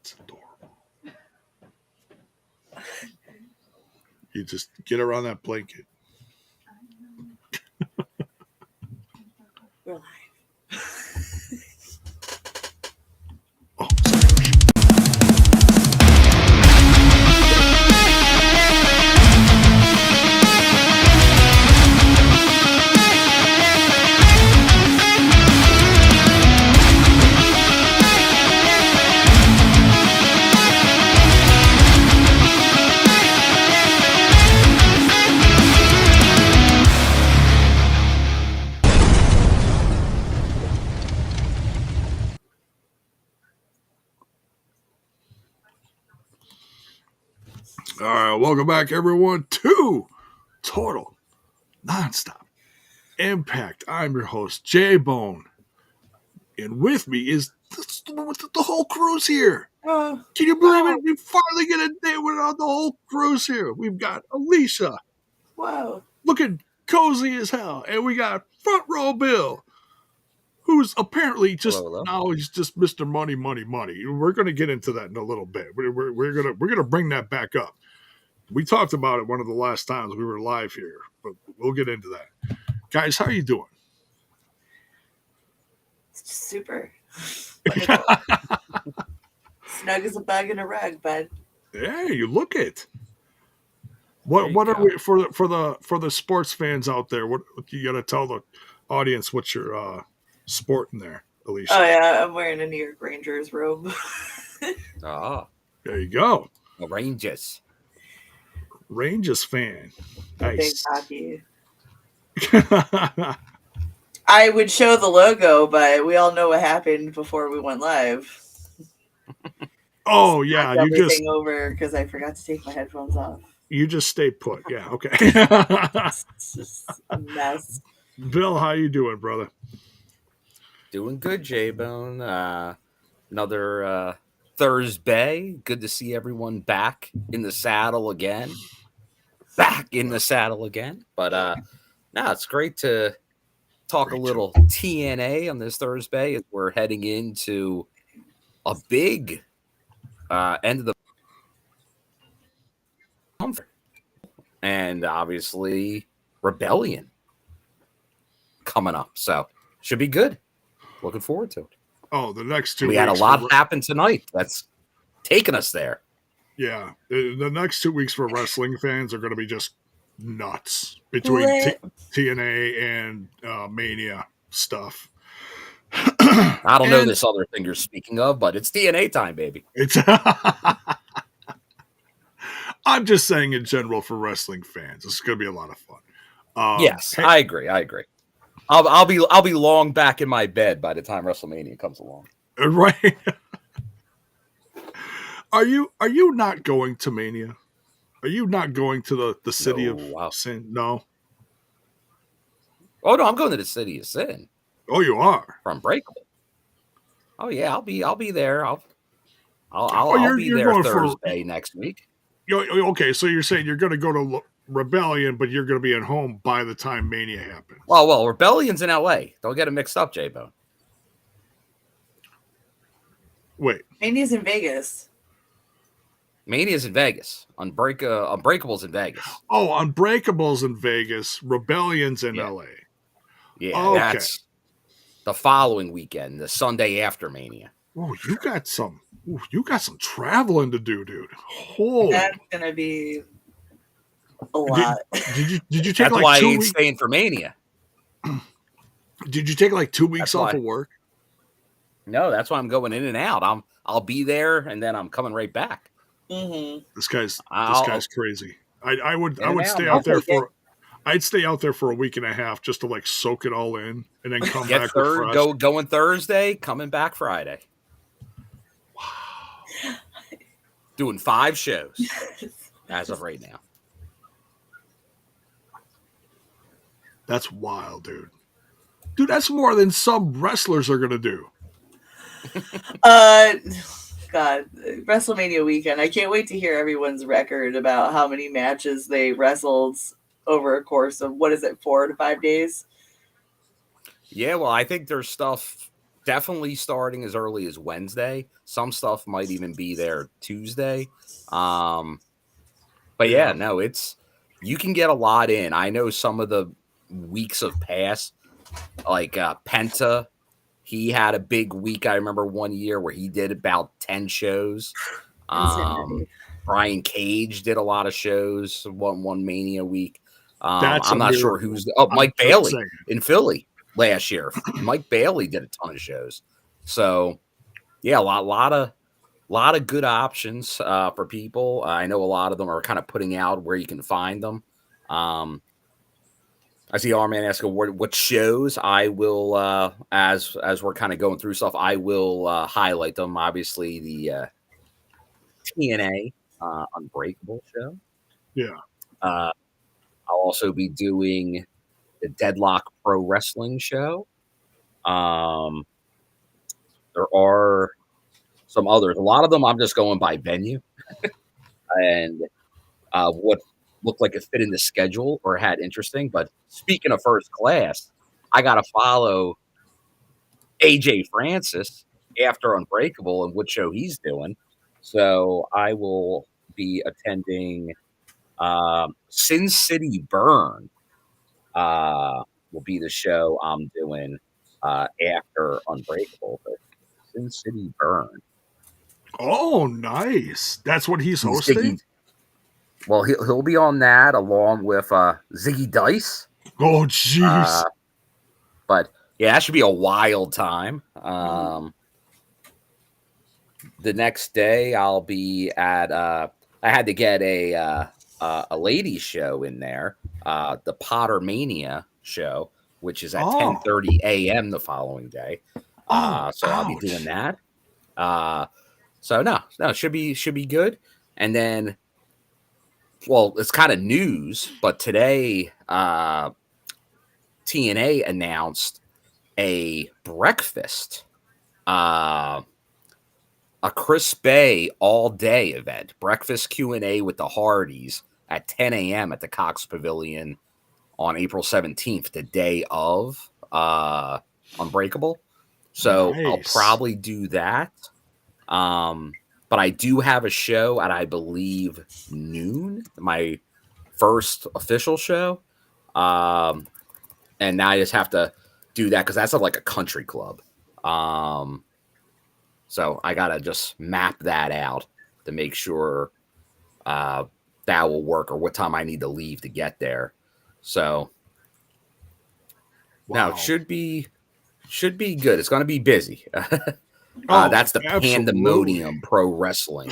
That's adorable. You just get around that blanket. We're live. Oh, sorry. All right, welcome back, everyone, to Total Nonstop Impact. I'm your host, J-Bone, and with me is the whole crew's here. Can you believe it? We finally get a day without the whole crew's here. We've got Alisha. Wow. Looking cozy as hell. And we got Front Row Bill, who's apparently just now he's just Mr. Money. We're going to get into that in a little bit. We're gonna bring that back up. We talked about it one of the last times we were live here, but we'll get into that. Guys, how are you doing? It's just super. Snug as a bug in a rug, bud. Yeah, you look it. What are we for the sports fans out there? What you got to tell the audience what's your sport in there, Alisha? Oh yeah, I'm wearing a New York Rangers robe. There you go. Rangers fan. Nice. Big hockey. I would show the logo, but we all know what happened before we went live. Oh yeah, you just over because I forgot to take my headphones off. You just stay put. Yeah, okay. It's just a mess. Bill, how you doing, brother? Doing good, J-Bone. Another Thursday. Good to see everyone back in the saddle again. But no, it's great to talk a little TNA on this Thursday as we're heading into a big end of the month. And obviously Rebellion coming up. So should be good. Looking forward to it. Oh, the next 2 weeks. We had a lot happen tonight. That's taken us there. Yeah. The next 2 weeks for wrestling fans are going to be just nuts between TNA and Mania stuff. I don't know this other thing you're speaking of, but it's TNA time, baby. It's I'm just saying in general for wrestling fans, it's going to be a lot of fun. Yes, hey, I agree. I'll be long back in my bed by the time WrestleMania comes along. Right? Are you not going to Mania? Are you not going to the city of sin? No. Oh no, I'm going to the city of sin. Oh, you are? For Unbreakable. Oh yeah, I'll be there. I'll be there Thursday next week. Okay, so you're saying you're going to go to Rebellion, but you're going to be at home by the time Mania happens. Well, Rebellion's in LA. Don't get it mixed up, J-Bone. Wait. Mania's in Vegas. Unbreakable's in Vegas. Oh, Unbreakable's in Vegas. Rebellion's in LA. Yeah, that's the following weekend, the Sunday after Mania. Oh, you got some traveling to do, dude. Oh. That's gonna be a lot. Did you take that's like why 2 I ain't weeks? Staying for Mania. Did you take like 2 weeks off of work? No, that's why I'm going in and out. I'll be there and then I'm coming right back. Mm-hmm. This guy's crazy. I'd stay out there for a week and a half just to like soak it all in and then come back. Going Thursday, coming back Friday. Wow. Doing 5 shows as of right now. That's wild, dude. Dude, that's more than some wrestlers are gonna do. God, WrestleMania weekend. I can't wait to hear everyone's record about how many matches they wrestled over a course of 4 to 5 days. Yeah, well, I think there's stuff definitely starting as early as Wednesday. Some stuff might even be there Tuesday. But yeah, no, you can get a lot in. I know some of the weeks of past, like Penta, he had a big week. I remember one year where he did about 10 shows. Brian Cage did a lot of shows one Mania week. I'm not sure who's Mike Bailey in Philly last year. Mike Bailey did a ton of shows. So yeah, a lot of good options for people. I know a lot of them are kind of putting out where you can find them. I see R-Man asking what shows. I will, as we're kind of going through stuff, I will highlight them. Obviously, the TNA Unbreakable show. Yeah. I'll also be doing the Deadlock Pro Wrestling show. There are some others. A lot of them I'm just going by venue and what looked like it fit in the schedule or had interesting. But speaking of first class, I got to follow AJ Francis after Unbreakable and what show he's doing. So I will be attending Sin City Burn will be the show I'm doing after Unbreakable. But Sin City Burn. Oh, nice. That's what he's hosting? Well, he'll be on that along with Ziggy Dice. Oh, jeez. But yeah, that should be a wild time. The next day, I'll be at. I had to get a ladies show in there, the Potter Mania show, which is at 10:30 a.m. the following day. So I'll be doing that. So no, should be good. And then, well, it's kind of news, but today TNA announced a breakfast, a Chris Bay all-day event, breakfast Q&A with the Hardys at 10 a.m. at the Cox Pavilion on April 17th, the day of Unbreakable. So nice. I'll probably do that. But I do have a show at, I believe, noon, my first official show. And now I just have to do that because that's like a country club. So I got to just map that out to make sure that will work or what time I need to leave to get there. So now it should be good. It's going to be busy. That's the absolutely. Pandemonium Pro Wrestling.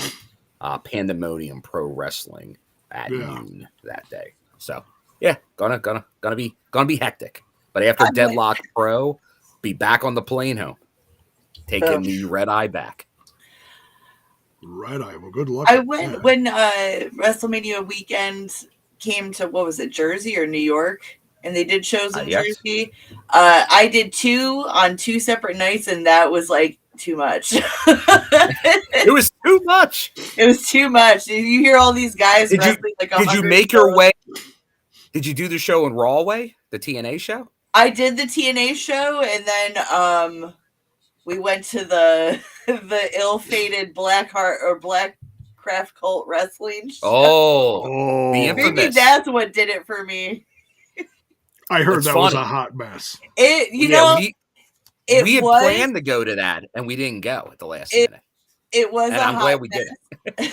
Pandemonium Pro Wrestling at noon that day. So yeah, gonna be hectic. But after Deadlock Pro, be back on the plane home, taking the red eye back. Red eye. Well, good luck. I went when WrestleMania weekend came to, what was it, Jersey or New York? And they did shows in Jersey. I did 2 on 2 separate nights, and that was like too much. It was too much. It was too much. You hear all these guys wrestling like 100 Did you make your way? Did you do the show in Rawway, the TNA show? I did the TNA show, and then we went to the ill-fated Blackheart or Black Craft Cult Wrestling show. Oh, the infamous. Maybe that's what did it for me. I heard that was a hot mess. We had planned to go to that, and we didn't go at the last minute. It was and I'm glad we did it.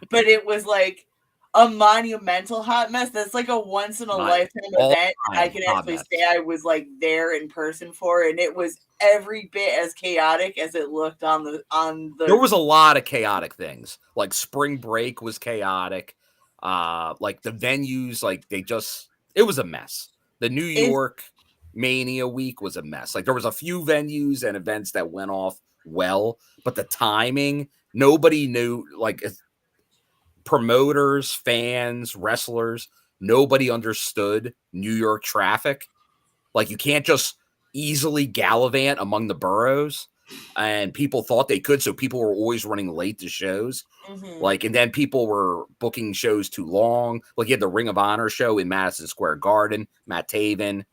But it was like a monumental hot mess. That's like a once-in-a-lifetime event. I can actually say I was like there in person for, and it was every bit as chaotic as it looked on the. There was a lot of chaotic things. Like Spring Break was chaotic. Like the venues, like it was a mess. The New York Mania week was a mess. Like there was a few venues and events that went off well, but the timing, nobody knew. Like promoters, fans, wrestlers, nobody understood New York traffic. Like you can't just easily gallivant among the boroughs, and people thought they could, so people were always running late to shows. Mm-hmm. Like, and then people were booking shows too long. Like you had the Ring of Honor show in Madison Square Garden. Matt Taven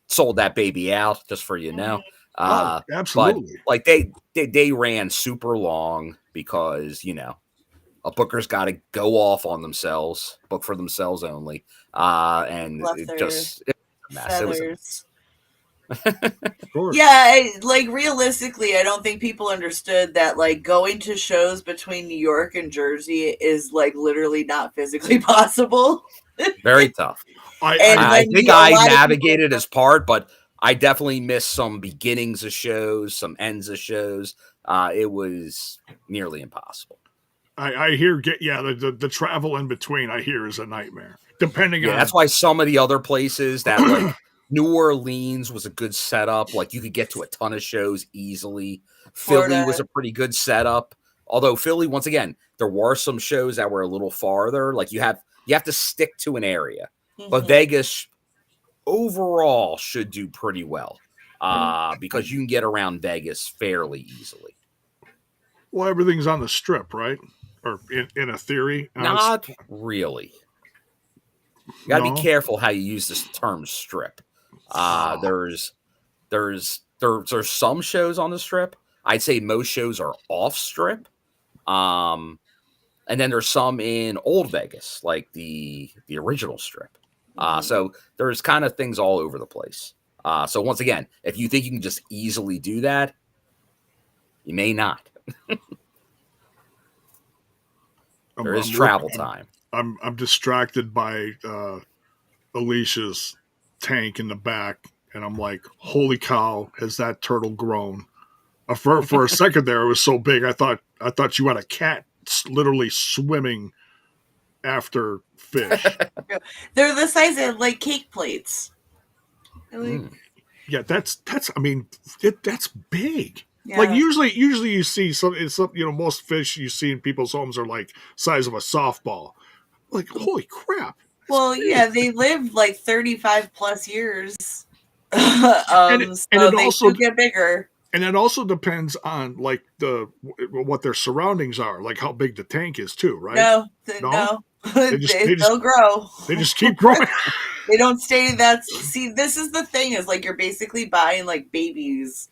sold that baby out, just for you know. Absolutely. But like they ran super long because a booker's got to go off on themselves, book for themselves only, and it was a mess. It was a mess. Yeah, like realistically, I don't think people understood that like going to shows between New York and Jersey is like literally not physically possible. Very tough. I think I navigated as part, but I definitely missed some beginnings of shows, some ends of shows. It was nearly impossible. I hear, the travel in between, I hear, is a nightmare. Depending on... that's why some of the other places that like New Orleans was a good setup. Like you could get to a ton of shows easily. Florida. Philly was a pretty good setup. Although Philly, once again, there were some shows that were a little farther. Like you have to stick to an area. Mm-hmm. But Vegas overall should do pretty well because you can get around Vegas fairly easily. Well, everything's on the strip, right? Or in a theory? Not really. You got to be careful how you use this term strip. There's some shows on the strip. I'd say most shows are off strip. And then there's some in old Vegas, like the original strip. So there's kind of things all over the place. So once again, if you think you can just easily do that, you may not. There is travel time. I'm distracted by Alisha's tank in the back, and I'm like, holy cow, has that turtle grown? For a second there, it was so big, I thought you had a cat literally swimming after fish. They're the size of like cake plates. Yeah, that's big. Yeah. Like usually you see some most fish you see in people's homes are like size of a softball. Like, holy crap. Well, yeah, they live like 35 plus years. And it they also do get bigger. And it also depends on like what their surroundings are, like how big the tank is too, right? No. They'll grow. They just keep growing. They don't stay. See, this is the thing is like you're basically buying like babies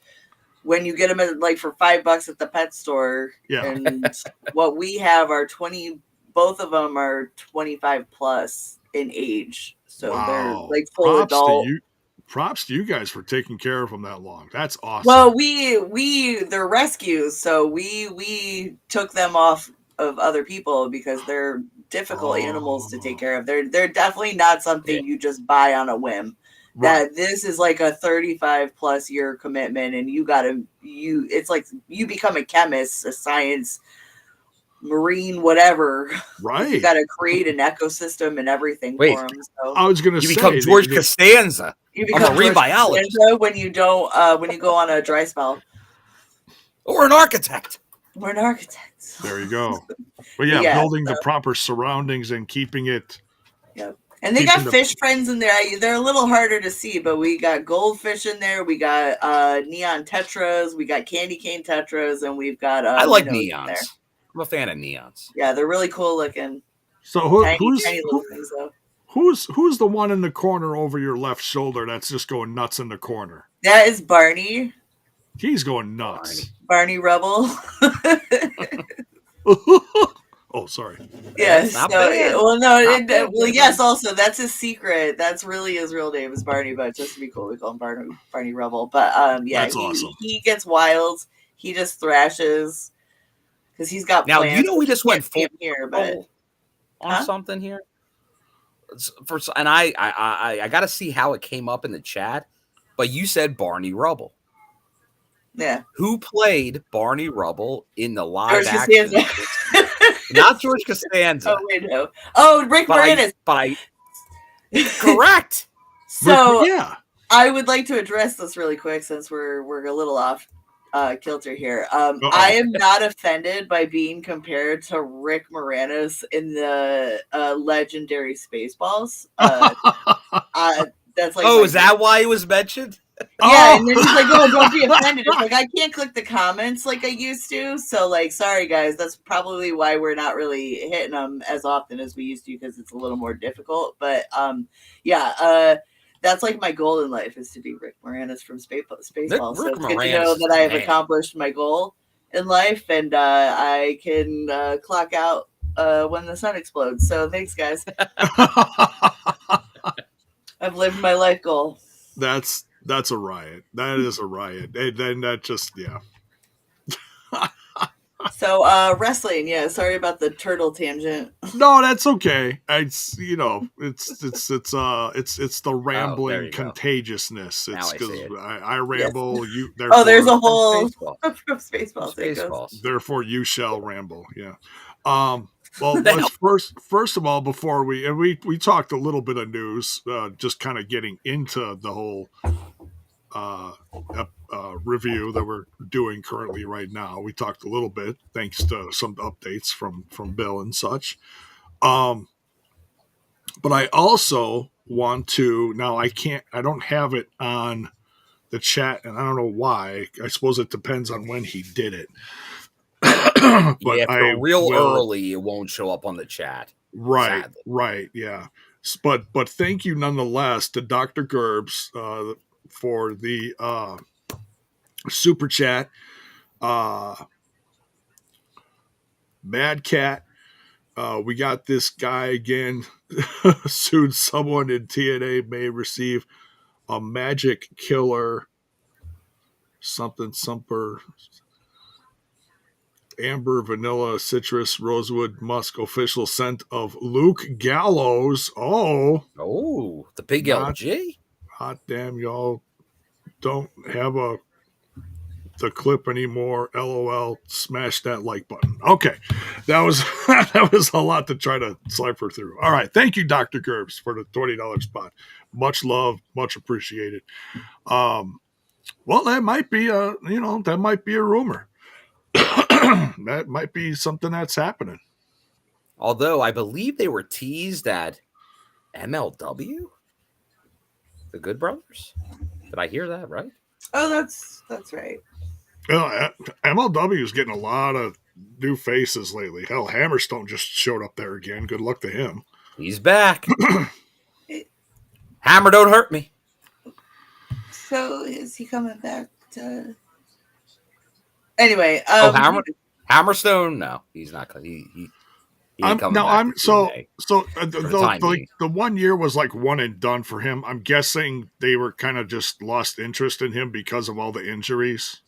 when you get them at, for $5 at the pet store. Yeah. And what we have are 20. Both of them are 25 plus in age, so they're like full adult. Props to you guys for taking care of them that long. That's awesome. Well, they're rescues, so we took them off of other people because they're difficult animals to take care of. They're definitely not something you just buy on a whim. Right. That this is like a 35 plus year commitment, and it's like you become a chemist, a science, marine, whatever. Right. You got to create an ecosystem and everything for them. So I was going to say, become George Costanza. You become a marine biologist when you go on a dry spell, or an architect. There you go. But building the proper surroundings and keeping it. Yep. And they got fish friends in there. They're a little harder to see, but we got goldfish in there. We got neon tetras. We got candy cane tetras, and we've got. I like neons. I'm a fan of neons. Yeah, they're really cool looking. So who's the one in the corner over your left shoulder that's just going nuts in the corner? That is Barney. He's going nuts. Barney Rebel. Oh, sorry. Yes. Yes. Also, that's his secret. That's really his real name is Barney, but just to be cool, we call him Barney Rebel. But that's awesome. He gets wild. He just thrashes because he's got. Now plans. we just went full here, but on something here. And I got to see how it came up in the chat, but you said Barney Rubble. Yeah. Who played Barney Rubble in the live action? Not George Costanza. Oh, wait, no. Oh, Rick Moranis. Correct. So I would like to address this really quick since we're a little off kilter here. I am not offended by being compared to Rick Moranis in the legendary Spaceballs. That's like. Oh, is that why it was mentioned? Yeah, and then he's like, "Oh, don't be offended." It's like I can't click the comments like I used to. So, like, sorry guys, that's probably why we're not really hitting them as often as we used to because it's a little more difficult. But that's like my goal in life is to be Rick Moranis from Spaceballs. So it's good to know that I have accomplished my goal in life, and I can clock out when the sun explodes. So thanks, guys. I've lived my life goal. That's a riot. That is a riot. And then that just So wrestling, sorry about the turtle tangent. No, that's okay. It's it's the rambling contagiousness. It's because I ramble. Yes. You there's a whole from Spaceballs. Therefore, you shall ramble. Yeah. Well, let's first of all, before we talked a little bit of news, just kind of getting into the whole review that we're doing currently right now. We talked a little bit, thanks to some updates from Bill and such. But I also want to, now I don't have it on the chat, and I don't know why. I suppose it depends on when he did it. But if they're early, it won't show up on the chat. Right, sadly. Right, yeah. But thank you nonetheless to Dr. Gerbs for the super chat. Mad Cat, we got this guy again. Soon someone in TNA may receive a magic killer something amber, vanilla, citrus, rosewood, musk official scent of Luke Gallows. Oh, the big LG. Hot damn, y'all don't have the clip anymore. LOL. Smash that like button. Okay, that was a lot to try to cipher through. All right, thank you, Dr. Gerbs, for the $20 spot. Much love, much appreciated. Well, that might be a rumor. That might be something that's happening. Although I believe they were teased at MLW, the Good Brothers. Did I hear that right? Oh, that's right. MLW is getting a lot of new faces lately. Hell, Hammerstone just showed up there again. Good luck to him. He's back. Hammer, don't hurt me. So is he coming back to? Anyway, Hammerstone? No, he's not. He ain't coming back. The 1 year was like one and done for him. I'm guessing they were kind of just lost interest in him because of all the injuries.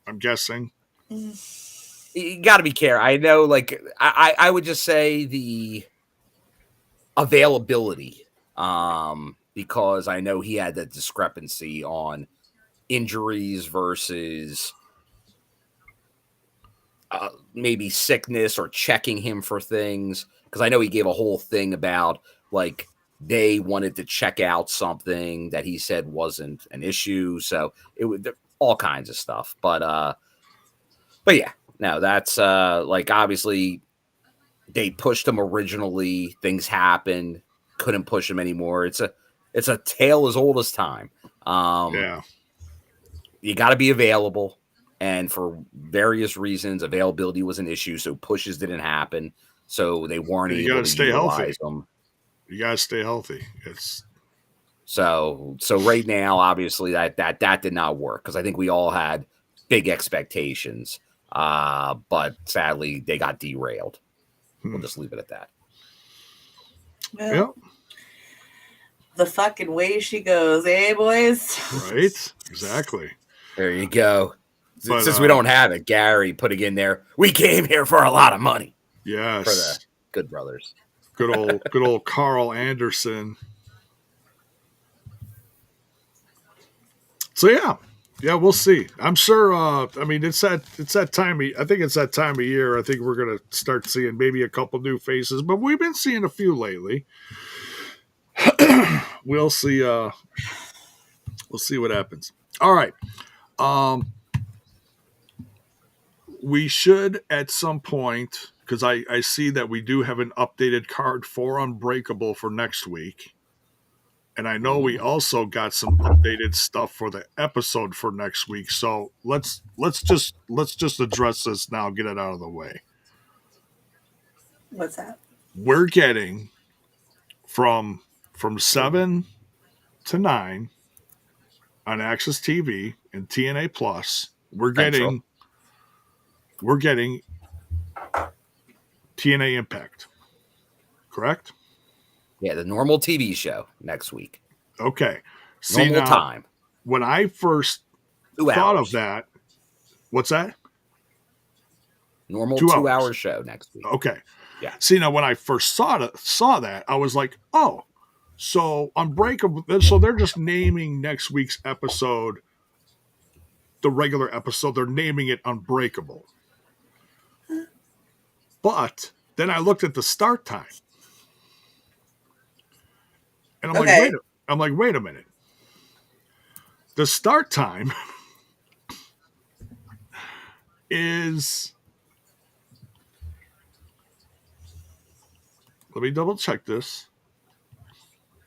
I'm guessing. You got to be careful. I know, like I would just say the availability, because I know he had that discrepancy on injuries versus maybe sickness or checking him for things. Because I know he gave a whole thing about like they wanted to check out something that he said wasn't an issue. So it would all kinds of stuff. But yeah, no, that's like obviously they pushed him originally. Things happened, couldn't push him anymore. It's a tale as old as time. Yeah, you got to be available. And for various reasons, availability was an issue, so pushes didn't happen. So they weren't able to utilize them. You got to stay healthy. So right now, obviously, that did not work because I think we all had big expectations. But sadly, they got derailed. We'll just leave it at that. Well, yep. The fucking way she goes, eh, boys? Right? Exactly. There you go. But, since we don't have it, Gary putting in there, we came here for a lot of money. Yes. For the Good Brothers. Good old Carl Anderson. So yeah, we'll see. I'm sure. I mean, it's that time. I think it's that time of year. I think we're gonna start seeing maybe a couple new faces, but we've been seeing a few lately. We'll see. We'll see what happens. All right. We should at some point, because I see that we do have an updated card for Unbreakable for next week. And I know we also got some updated stuff for the episode for next week. So let's just address this now, get it out of the way. What's that? We're getting from 7 to 9 on Access TV and TNA Plus. We're getting TNA Impact. Correct? Yeah, the normal TV show next week. Okay. See, normal now, time. When I first thought of that, what's that? Normal 2-hour show next week. Okay. Yeah. See, now when I first saw that, I was like, oh, so Unbreakable. So they're just naming next week's episode, the regular episode, they're naming it Unbreakable. But then I looked at the start time. And I'm like, wait a minute. The start time is, let me double check this.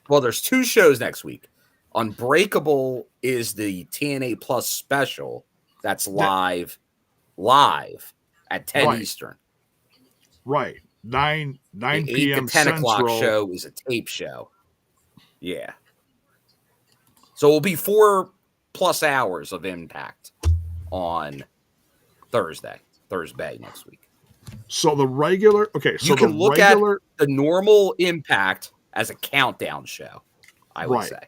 Well, there's 2 shows next week. Unbreakable is the TNA Plus special that's live at 10 Eastern. Right. 9 the p.m. 8 to 10 Central. o'clock show is a tape show. Yeah. So it will be 4+ hours of Impact on Thursday next week. So the regular, okay. So you can look at the normal Impact as a countdown show, I would say.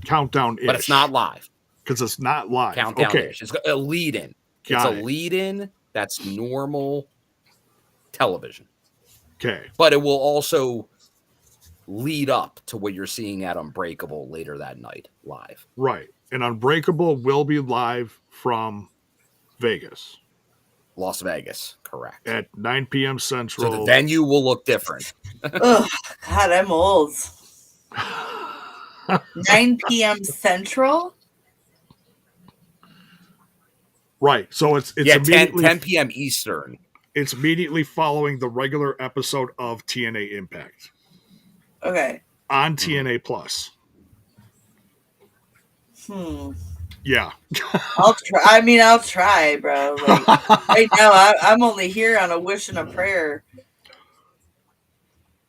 Countdown-ish. But it's not live. Because it's not live. Countdown-ish. It's a lead-in. It's a lead-in that's normal television. Okay. But it will also lead up to what you're seeing at Unbreakable later that night, live. Right. And Unbreakable will be live from Vegas. Las Vegas, correct. At 9 p.m. Central. So the venue will look different. Oh, God, I'm old. 9 p.m. Central? Right. So it's 10 p.m. Eastern. It's immediately following the regular episode of TNA Impact. Okay. On TNA Plus. Yeah. I'll try, bro. Like, right now, I'm only here on a wish and a prayer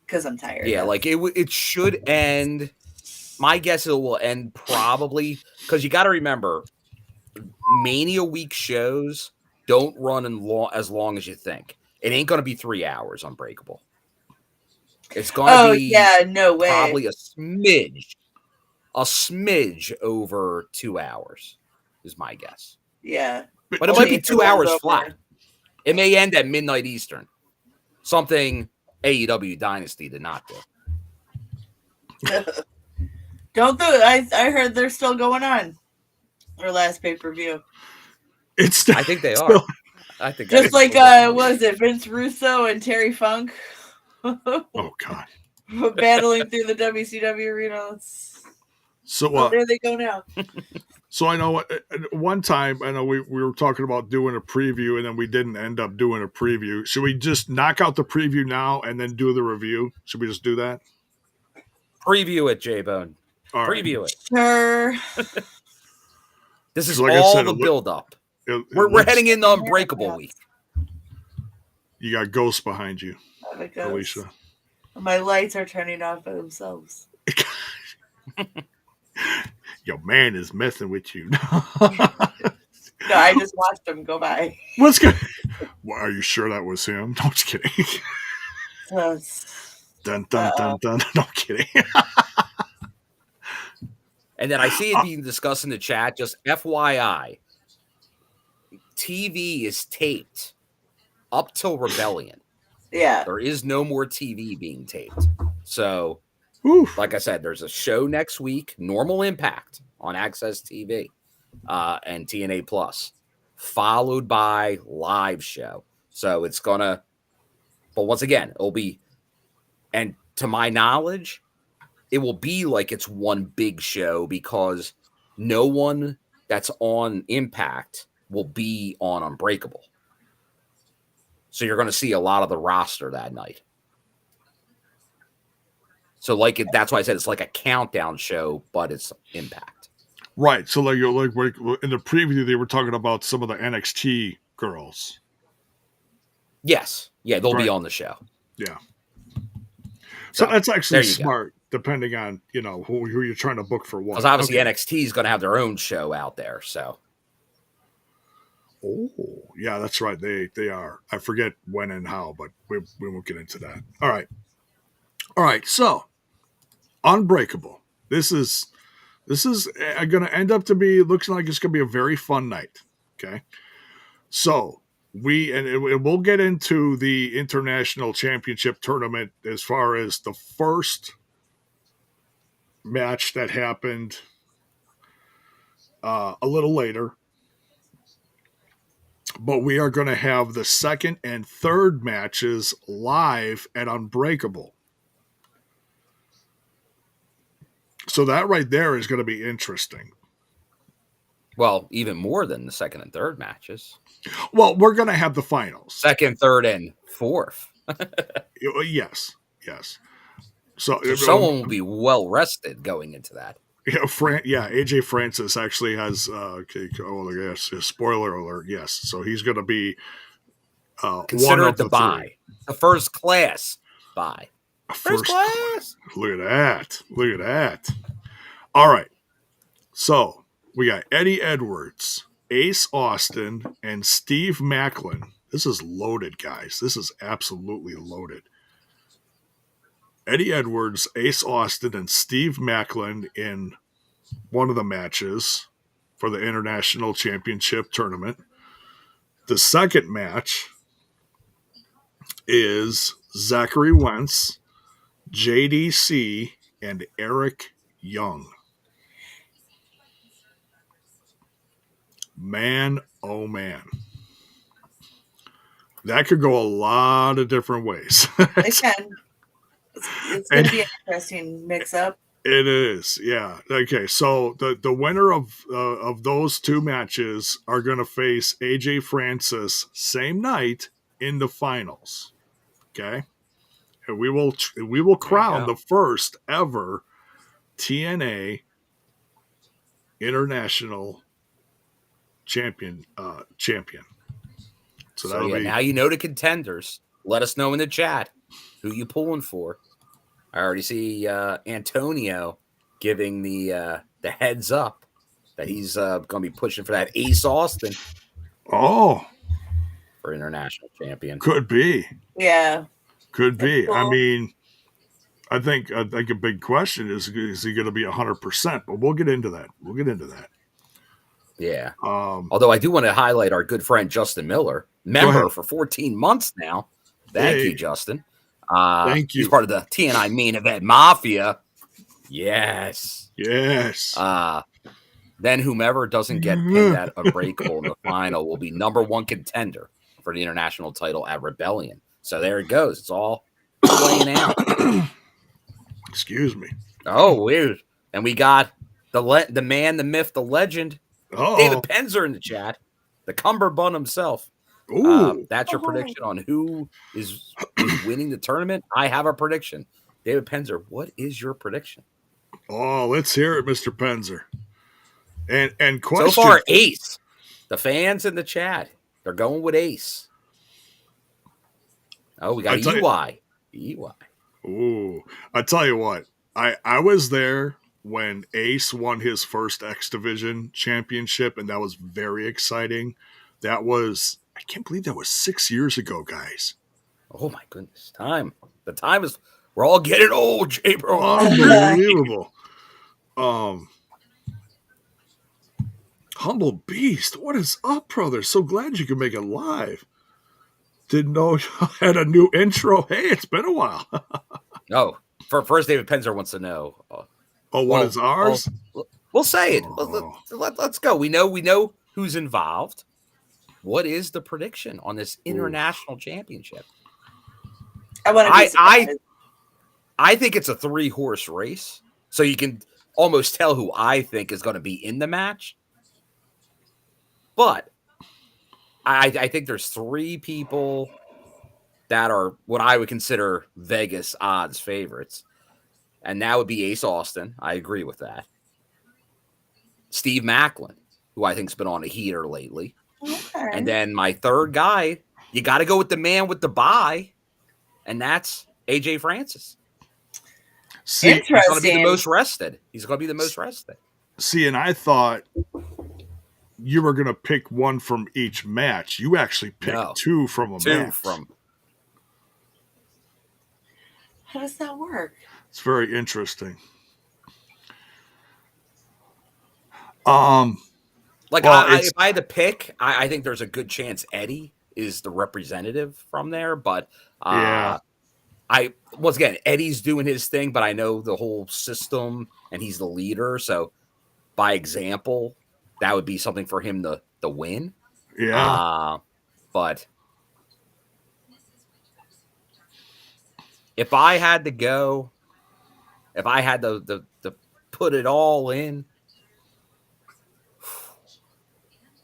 because I'm tired. Yeah, like it should end. My guess it will end probably because you got to remember, Mania week shows don't run as long as you think. It ain't going to be 3 hours. Unbreakable. It's going to be no way. Probably a smidge over 2 hours is my guess. Yeah. But it might be 2 hours flat. It may end at midnight Eastern. Something AEW Dynasty did not do. Don't do it. I heard they're still going on. Their last pay-per-view. I think they are. I think just like was it Vince Russo and Terry Funk? Oh God. Battling through the WCW arena. So there they go now. So I know one time I know we were talking about doing a preview and then we didn't end up doing a preview. Should we just knock out the preview now and then do the review? Should we just do that? Preview it, J-Bone. Preview it. Sure. This is like all the build-up. We're heading into Unbreakable week. You got ghosts behind you, Alisha. My lights are turning off by themselves. Your man is messing with you. No, I just watched him go by. What's good? Well, are you sure that was him? No, I'm just kidding. Dun, dun, dun, dun. No, I'm kidding. And then I see it being discussed in the chat. Just FYI, TV is taped up till Rebellion. Yeah. There is no more TV being taped. So, like I said, there's a show next week, Normal Impact on Access TV and TNA Plus, followed by live show. So it's going to, but once again, it'll be, and to my knowledge, it will be like it's one big show because no one that's on Impact will be on Unbreakable. So you're going to see a lot of the roster that night. So that's why I said it's like a countdown show, but it's Impact. Right. So like in the preview, they were talking about some of the NXT girls. Yes. Yeah, they'll be on the show. Yeah. So that's actually smart. depending on, who you're trying to book for what. Because obviously NXT is going to have their own show out there. So. Oh, yeah, that's right. They are. I forget when and how, but we won't get into that. All right. So, Unbreakable. This is going to end up to be, looks like it's going to be a very fun night. Okay. So we'll get into the International Championship tournament as far as the first match that happened a little later. But we are going to have the second and third matches live at Unbreakable. So that right there is going to be interesting. Well, even more than the second and third matches. Well, we're going to have the finals. Second, third, and fourth. Yes. So someone will be well rested going into that. Yeah, AJ Francis actually has. Spoiler alert. Yes, so he's going to be considered the bye, the first class bye. First class. Look at that. All right, so we got Eddie Edwards, Ace Austin, and Steve Macklin. This is loaded, guys. This is absolutely loaded. Eddie Edwards, Ace Austin, and Steve Macklin in one of the matches for the International Championship tournament. The second match is Zachary Wentz, JDC, and Eric Young. Man, oh man. That could go a lot of different ways. It can. It's going to be an interesting mix-up. It is, yeah. Okay, so the winner of those two matches are going to face AJ Francis same night in the finals. Okay, and we will crown the first ever TNA International champion. So now you know the contenders. Let us know in the chat who you pulling for. I already see Antonio giving the heads up that he's going to be pushing for that Ace Austin. Oh, for international champion. Could be. Yeah. Could be. Cool. I mean, I think a big question is he going to be 100%? But we'll get into that. Yeah. Although I do want to highlight our good friend Justin Miller, member for 14 months now. Thank you, Justin. Thank you. He's part of the TNI main event mafia. Yes. Then whomever doesn't get pinned at Unbreakable in the final will be number one contender for the international title at Rebellion. So there it goes. It's all playing out. Excuse me. Oh, weird. And we got the man, the myth, the legend, David Penzer in the chat, the Cumberbund himself. That's your prediction on who is winning the tournament. I have a prediction. David Penzer, what is your prediction? Oh, let's hear it, Mr. Penzer. And question. So far, Ace. The fans in the chat, they're going with Ace. Oh, we got EY. Ooh, I tell you what, I was there when Ace won his first X-Division Championship, and that was very exciting. I can't believe that was 6 years ago, guys. Oh my goodness. The time is, we're all getting old, J-Bro. Unbelievable. Humble Beast, what is up, brother? So glad you could make it live. Didn't know you had a new intro. Hey, it's been a while. First David Penzer wants to know. What is ours? We'll say it. Let's go. We know who's involved. What is the prediction on this international championship? I think it's a 3-horse race, so you can almost tell who I think is going to be in the match. But I think there's 3 people that are what I would consider Vegas odds favorites, and that would be Ace Austin. I agree with that. Steve Macklin, who I think's been on a heater lately. Okay. And then my third guy, you got to go with the man with the bye, and that's AJ Francis. Interesting. He's going to be the most rested. He's going to be the most rested. See, and I thought you were going to pick one from each match. You actually picked two from a match. How does that work? It's very interesting. Like, if I had to pick, I think there's a good chance Eddie is the representative from there. But once again, Eddie's doing his thing, but I know the whole system and he's the leader. So by example, that would be something for him to win. Yeah. But if I had to go, if I had to put it all in,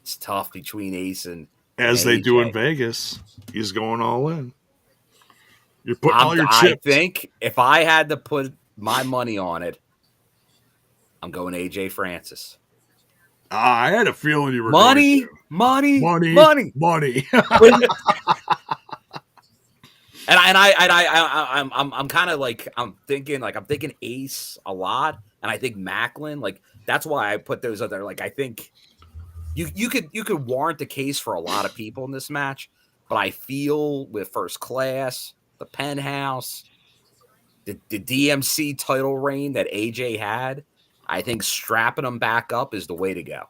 it's tough between Ace and as they AJ. do in Vegas. He's going all in. You're putting all your chips. I think if I had to put my money on it, I'm going AJ Francis. I had a feeling you were money. And I'm kind of like I'm thinking Ace a lot, and I think Macklin. Like that's why I put those other. Like I think you could warrant the case for a lot of people in this match, but I feel with First Class, the Penthouse, the DMC title reign that AJ had, I think strapping them back up is the way to go.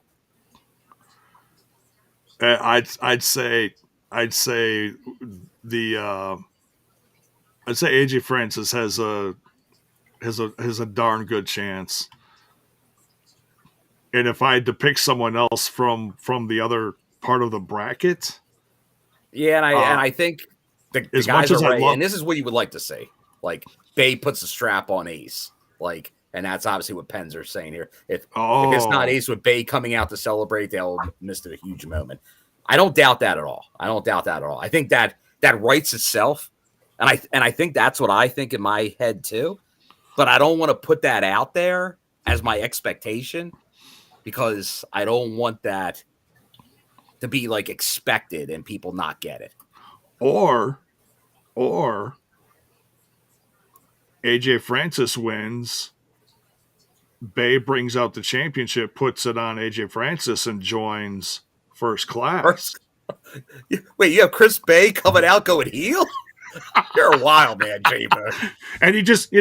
I'd say AJ Francis has a darn good chance. And if I had to pick someone else from the other part of the bracket, and I think the guys are right. And this is what you would like to see. Like Bay puts a strap on Ace, like, and that's obviously what Pens are saying here. If it's not Ace with Bay coming out to celebrate, they'll miss a huge moment. I don't doubt that at all. I think that writes itself, and I think that's what I think in my head too. But I don't want to put that out there as my expectation because I don't want that to be like expected and people not get it. Or AJ Francis wins. Bay brings out the championship, puts it on AJ Francis, and joins First Class. Wait, you have Chris Bay coming out going heel? You're a wild man, J-Bo. And he just,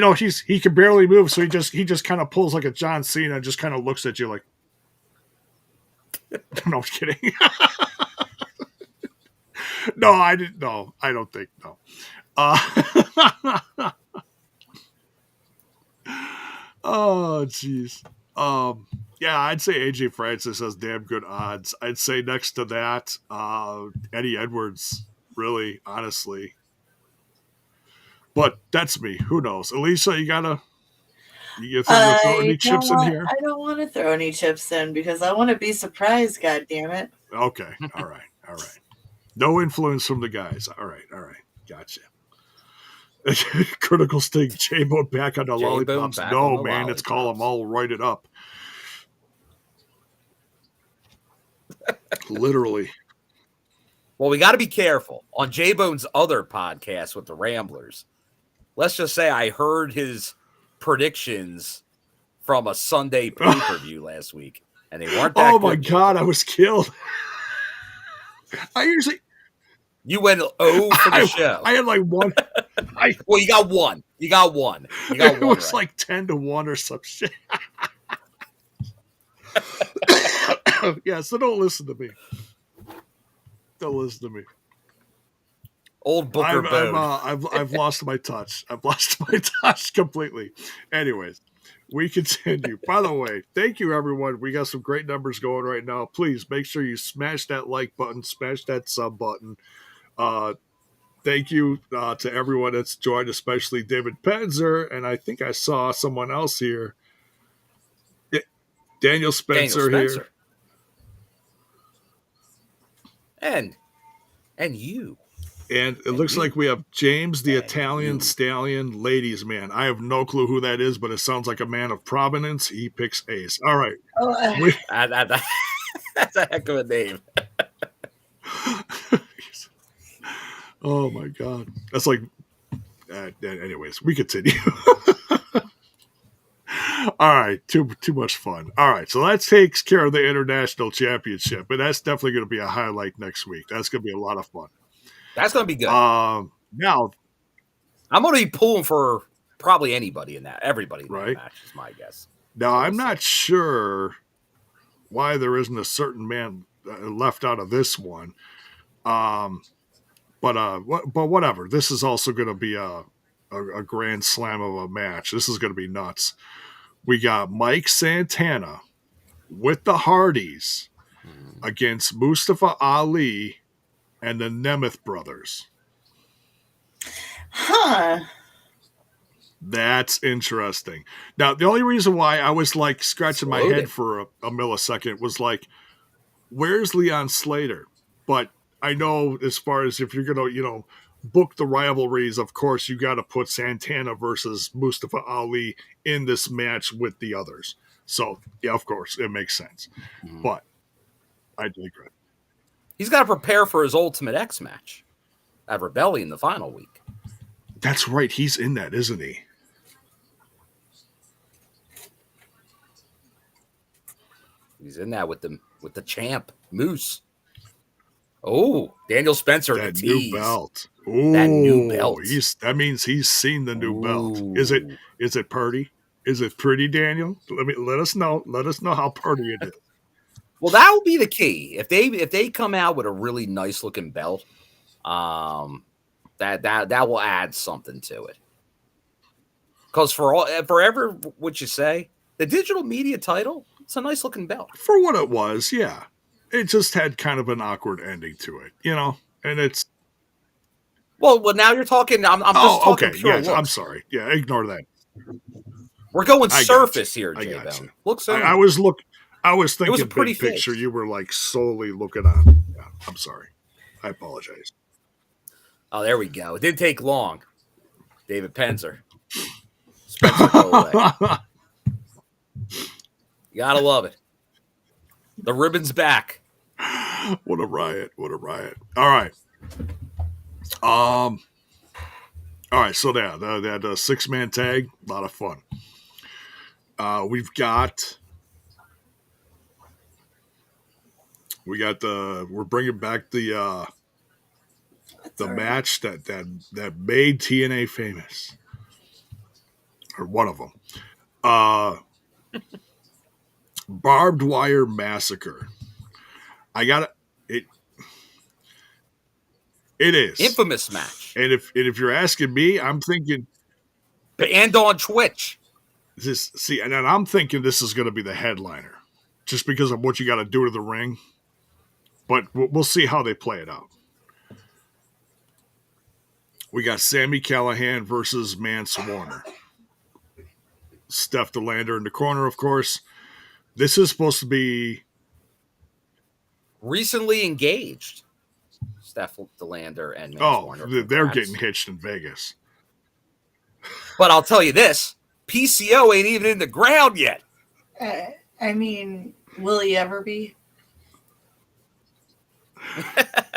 he can barely move, so he just kind of pulls like a John Cena and just kind of looks at you like, no, I'm kidding. No, I didn't. No, I don't think. No. Oh, jeez. Yeah, I'd say AJ Francis has damn good odds. I'd say next to that, Eddie Edwards, really, honestly. But that's me. Who knows? Alisha, you throw any chips in here? I don't want to throw any chips in because I want to be surprised, God damn it. Okay. All right. No influence from the guys. All right. Gotcha. Critical Sting, J-Bone back on the lollipops. No, man, let's call them all roided up. Literally. Well, we got to be careful. On J-Bone's other podcast with the Ramblers, let's just say I heard his predictions from a Sunday pay-per-view last week, and they weren't that good. Oh, my God, I was killed. You went 0 for the show. I had like one. Well, you got one. It was like 10-1 or some shit. Yeah, so don't listen to me. Old Booker Bone. I've lost my touch. I've lost my touch completely. Anyways, we continue. By the way, thank you, everyone. We got some great numbers going right now. Please make sure you smash that like button, smash that sub button. Thank you to everyone that's joined, especially David Penzer, and I think I saw someone else here. Daniel Spencer here. And you. And it looks like we have James, the Italian Stallion Ladies Man. I have no clue who that is, but it sounds like a man of prominence. He picks Ace. All right. That's a heck of a name. Oh, my God. That's like... anyways, we continue. All right, too much fun. All right, so that takes care of the international championship, and that's definitely going to be a highlight next week. That's going to be a lot of fun. That's going to be good. Now I'm going to be pulling for probably anybody in that, everybody in that match is my guess. Now I'm not sure why there isn't a certain man left out of this one, but whatever. This is also going to be a grand slam of a match. This is going to be nuts. We got Mike Santana with the Hardys against Mustafa Ali and the Nemeth brothers. Huh. That's interesting. Now, the only reason why I was like scratching my head for a millisecond was like, where's Leon Slater? But I know as far as if you're going to, book the rivalries, of course, you got to put Santana versus Mustafa Ali in this match with the others. So, yeah, of course, it makes sense. But I digress. He's got to prepare for his Ultimate X match at Rebellion the final week. That's right. He's in that, isn't he? He's in that with the champ, Moose. Oh, Daniel Spencer. That new belt. Ooh, that new belt. That means he's seen the new belt. Is it pretty? Is it pretty, Daniel? Let us know. Let us know how pretty it is. Well, that will be the key. If they come out with a really nice looking belt, that will add something to it. Because forever, what you say, the digital media title, it's a nice looking belt. For what it was, yeah. It just had kind of an awkward ending to it, and it's. Well, now you're talking. I'm just talking pure looks. I'm sorry. Yeah, ignore that. We're going surface here, J-Bone. Looks. I was thinking it was a pretty big picture. You were like solely looking on. Yeah, I'm sorry. I apologize. Oh, there we go. It didn't take long. David Penzer. Spencer Colway. You gotta love it. The ribbon's back. What a riot. What a riot. All right. All right, so they had a 6-man tag. A lot of fun. We're bringing back the match that made TNA famous. Or one of them. Barbed Wire Massacre. It is infamous match. And if you're asking me, I'm thinking, and on Twitch. And I'm thinking this is going to be the headliner, just because of what you got to do to the ring. But we'll see how they play it out. We got Sami Callihan versus Mance Warner. Steph DeLander in the corner, of course. This is supposed to be recently engaged. Steph DeLander and Mance Warner. They're getting hitched in Vegas. But I'll tell you this: PCO ain't even in the ground yet. I mean, will he ever be?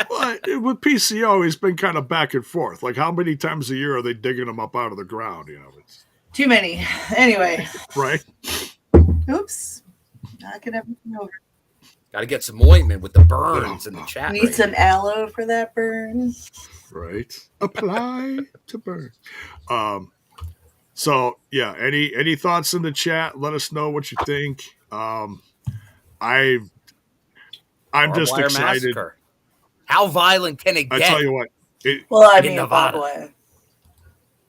Well, with PCO, he's been kind of back and forth. Like, how many times a year are they digging him up out of the ground? It's too many. Anyway. Right? Oops. Knocking everything over. Got to get some ointment with the burns in the chat. Need some aloe for that burn. Right. Apply to burn. So yeah, any thoughts in the chat? Let us know what you think. I'm just excited. Massacre. How violent can it get? I tell you what. Nevada.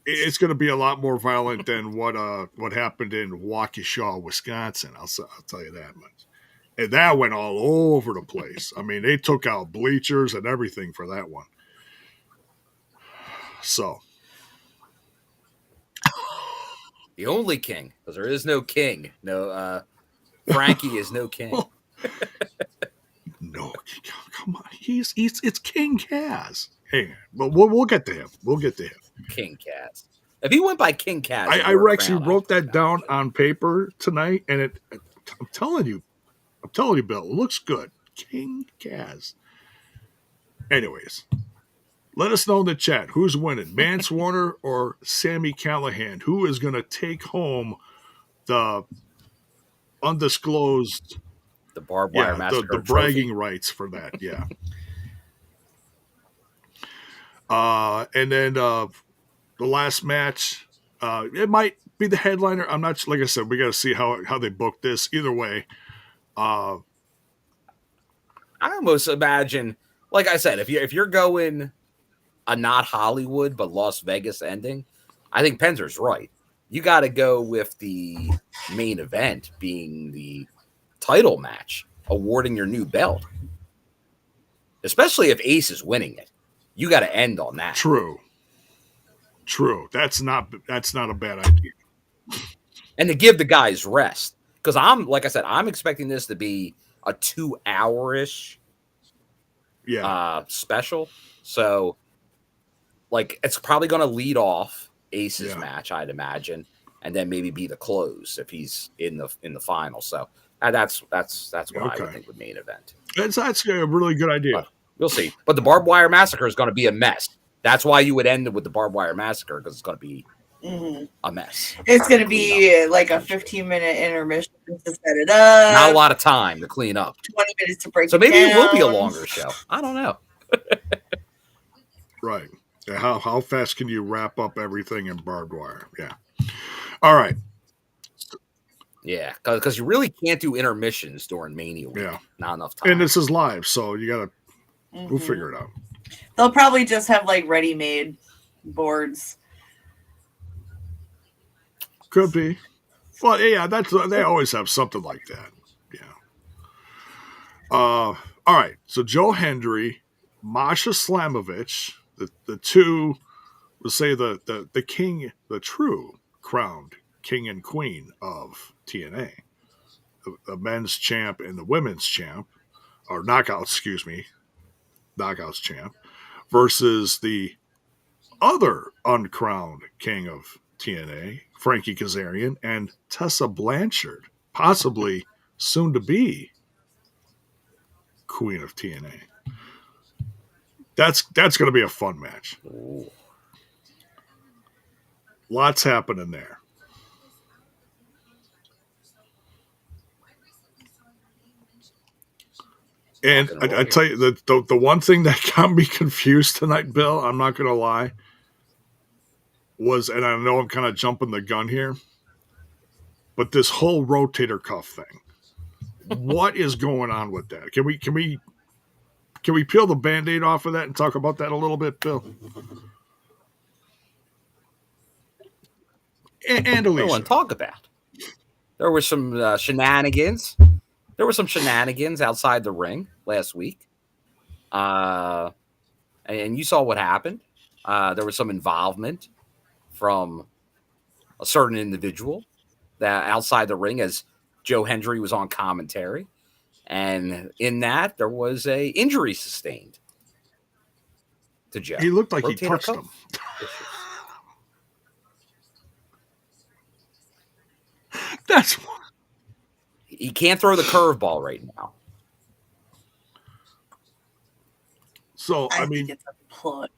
It's going to be a lot more violent than what happened in Waukesha, Wisconsin. I'll tell you that much. And that went all over the place. I mean, they took out bleachers and everything for that one. So. The only king, because there is no king. No, Frankie is no king. No, come on. It's King Kaz. Hey, but we'll get to him. We'll get to him. King Kaz. If he went by King Kaz, I actually wrote that down on paper tonight, and I'm telling you, Bill, it looks good. King Kaz. Anyways, let us know in the chat who's winning, Mance Warner or Sami Callihan. Who is going to take home the undisclosed, the barbed wire massacre, the bragging rights for that, yeah. And then the last match, it might be the headliner. I'm not, like I said, we got to see how they book this. Either way, I almost imagine, like I said, if you're going a not Hollywood but Las Vegas ending, I think Penzer's right. You got to go with the main event being the title match, awarding your new belt. Especially if Ace is winning it, you got to end on that. True. That's not a bad idea. And to give the guys rest, because like I said, I'm expecting this to be a 2-hour-ish special. So, like, it's probably going to lead off Ace's match, I'd imagine, and then maybe be the close if he's in the final. So that's what I would think would main event. That's a really good idea. But we'll see. But the barbed wire massacre is going to be a mess. That's why you would end it with the barbed wire massacre, because it's going to be a mess. It's going to be like a 15-minute intermission to set it up. Not a lot of time to clean up. 20 minutes to break so it maybe down. It will be a longer show. I don't know. Right. How fast can you wrap up everything in barbed wire? Yeah. All right. Yeah, because you really can't do intermissions during Mania week. Yeah. Not enough time. And this is live, so you got to we'll figure it out. They'll probably just have like ready-made boards. Could be. Well, yeah, they always have something like that. Yeah. All right. So Joe Hendry, Masha Slamovich, the two, let's say the king, the true crowned king and queen of TNA, the men's champ and the women's champ, or knockouts champ, versus the other uncrowned king of TNA, Frankie Kazarian, and Tessa Blanchard, possibly soon to be queen of TNA. That's going to be a fun match. Ooh. Lots happening there. And I tell you, the one thing that got me confused tonight, Bill, I'm not going to lie, was, and I know I'm kind of jumping the gun here, but this whole rotator cuff thing. What is going on with that? Can we peel the Band-Aid off of that and talk about that a little bit, Bill? And Alisha. I want to talk about. There were some shenanigans. There were some shenanigans outside the ring last week. And you saw what happened. There was some involvement from a certain individual that outside the ring as Joe Hendry was on commentary. And in that, there was a injury sustained to Joe. He looked like he touched him. That's what. He can't throw the curveball right now. So, I mean, think it's a plot.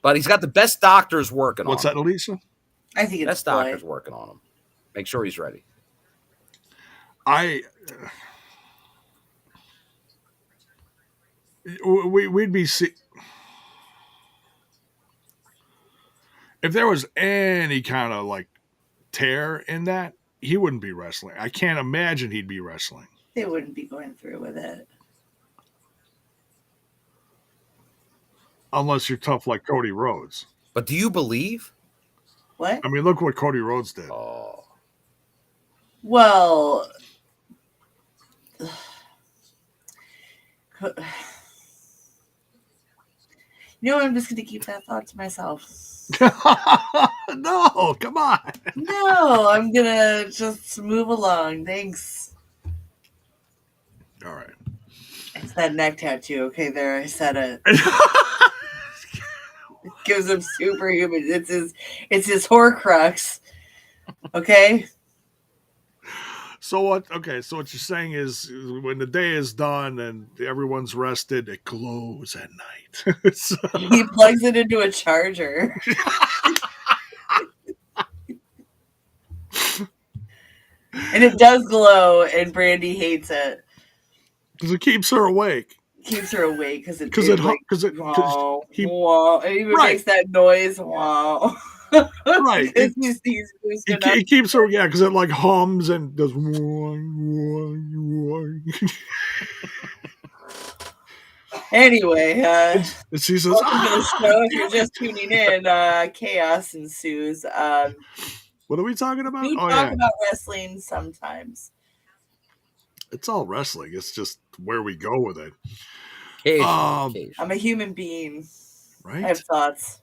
But he's got the best doctors working on him. What's that, Alisha? I think it's best doctors working on him. Make sure he's ready. We'd be if there was any kind of like tear in that, he wouldn't be wrestling. I can't imagine he'd be wrestling. They wouldn't be going through with it. Unless you're tough like Cody Rhodes. But do you believe? What? I mean, look what Cody Rhodes did. Oh. Well, I'm just going to keep that thought to myself. No, come on. No, I'm going to just move along. Thanks. All right. It's that neck tattoo. Okay, there, I said it. It gives him superhuman. It's his Horcrux. Okay? So what? Okay, so what you're saying is, when the day is done and everyone's rested, it glows at night. So, he plugs it into a charger. And it does glow, and Brandy hates it. Because it keeps her awake. Keeps her awake because it even makes that noise. Wow. Right. It keeps her, because it like hums and does. Anyway, and she says, welcome to the show. If you're just tuning in, chaos ensues. What are we talking about? We talk about wrestling sometimes. It's all wrestling. It's just where we go with it. Occasionally. I'm a human being. Right? I have thoughts.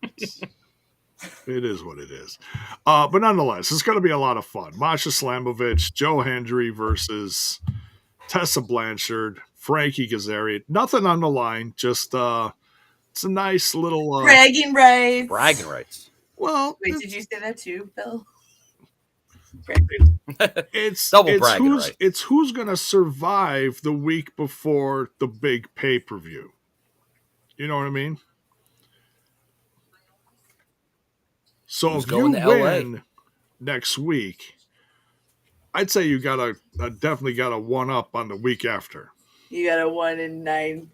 It is what it is. But nonetheless, it's going to be a lot of fun. Masha Slamovich, Joe Hendry versus Tessa Blanchard, Frankie Kazarian. Nothing on the line. Just it's a nice little bragging rights. Bragging rights. Well, wait, did you say that too, Bill? It's double bragging rights. It's who's going to survive the week before the big pay-per-view. You know what I mean? So who's if you win next week, I'd say you definitely got a 1-up on the week after. You got a 1 in 9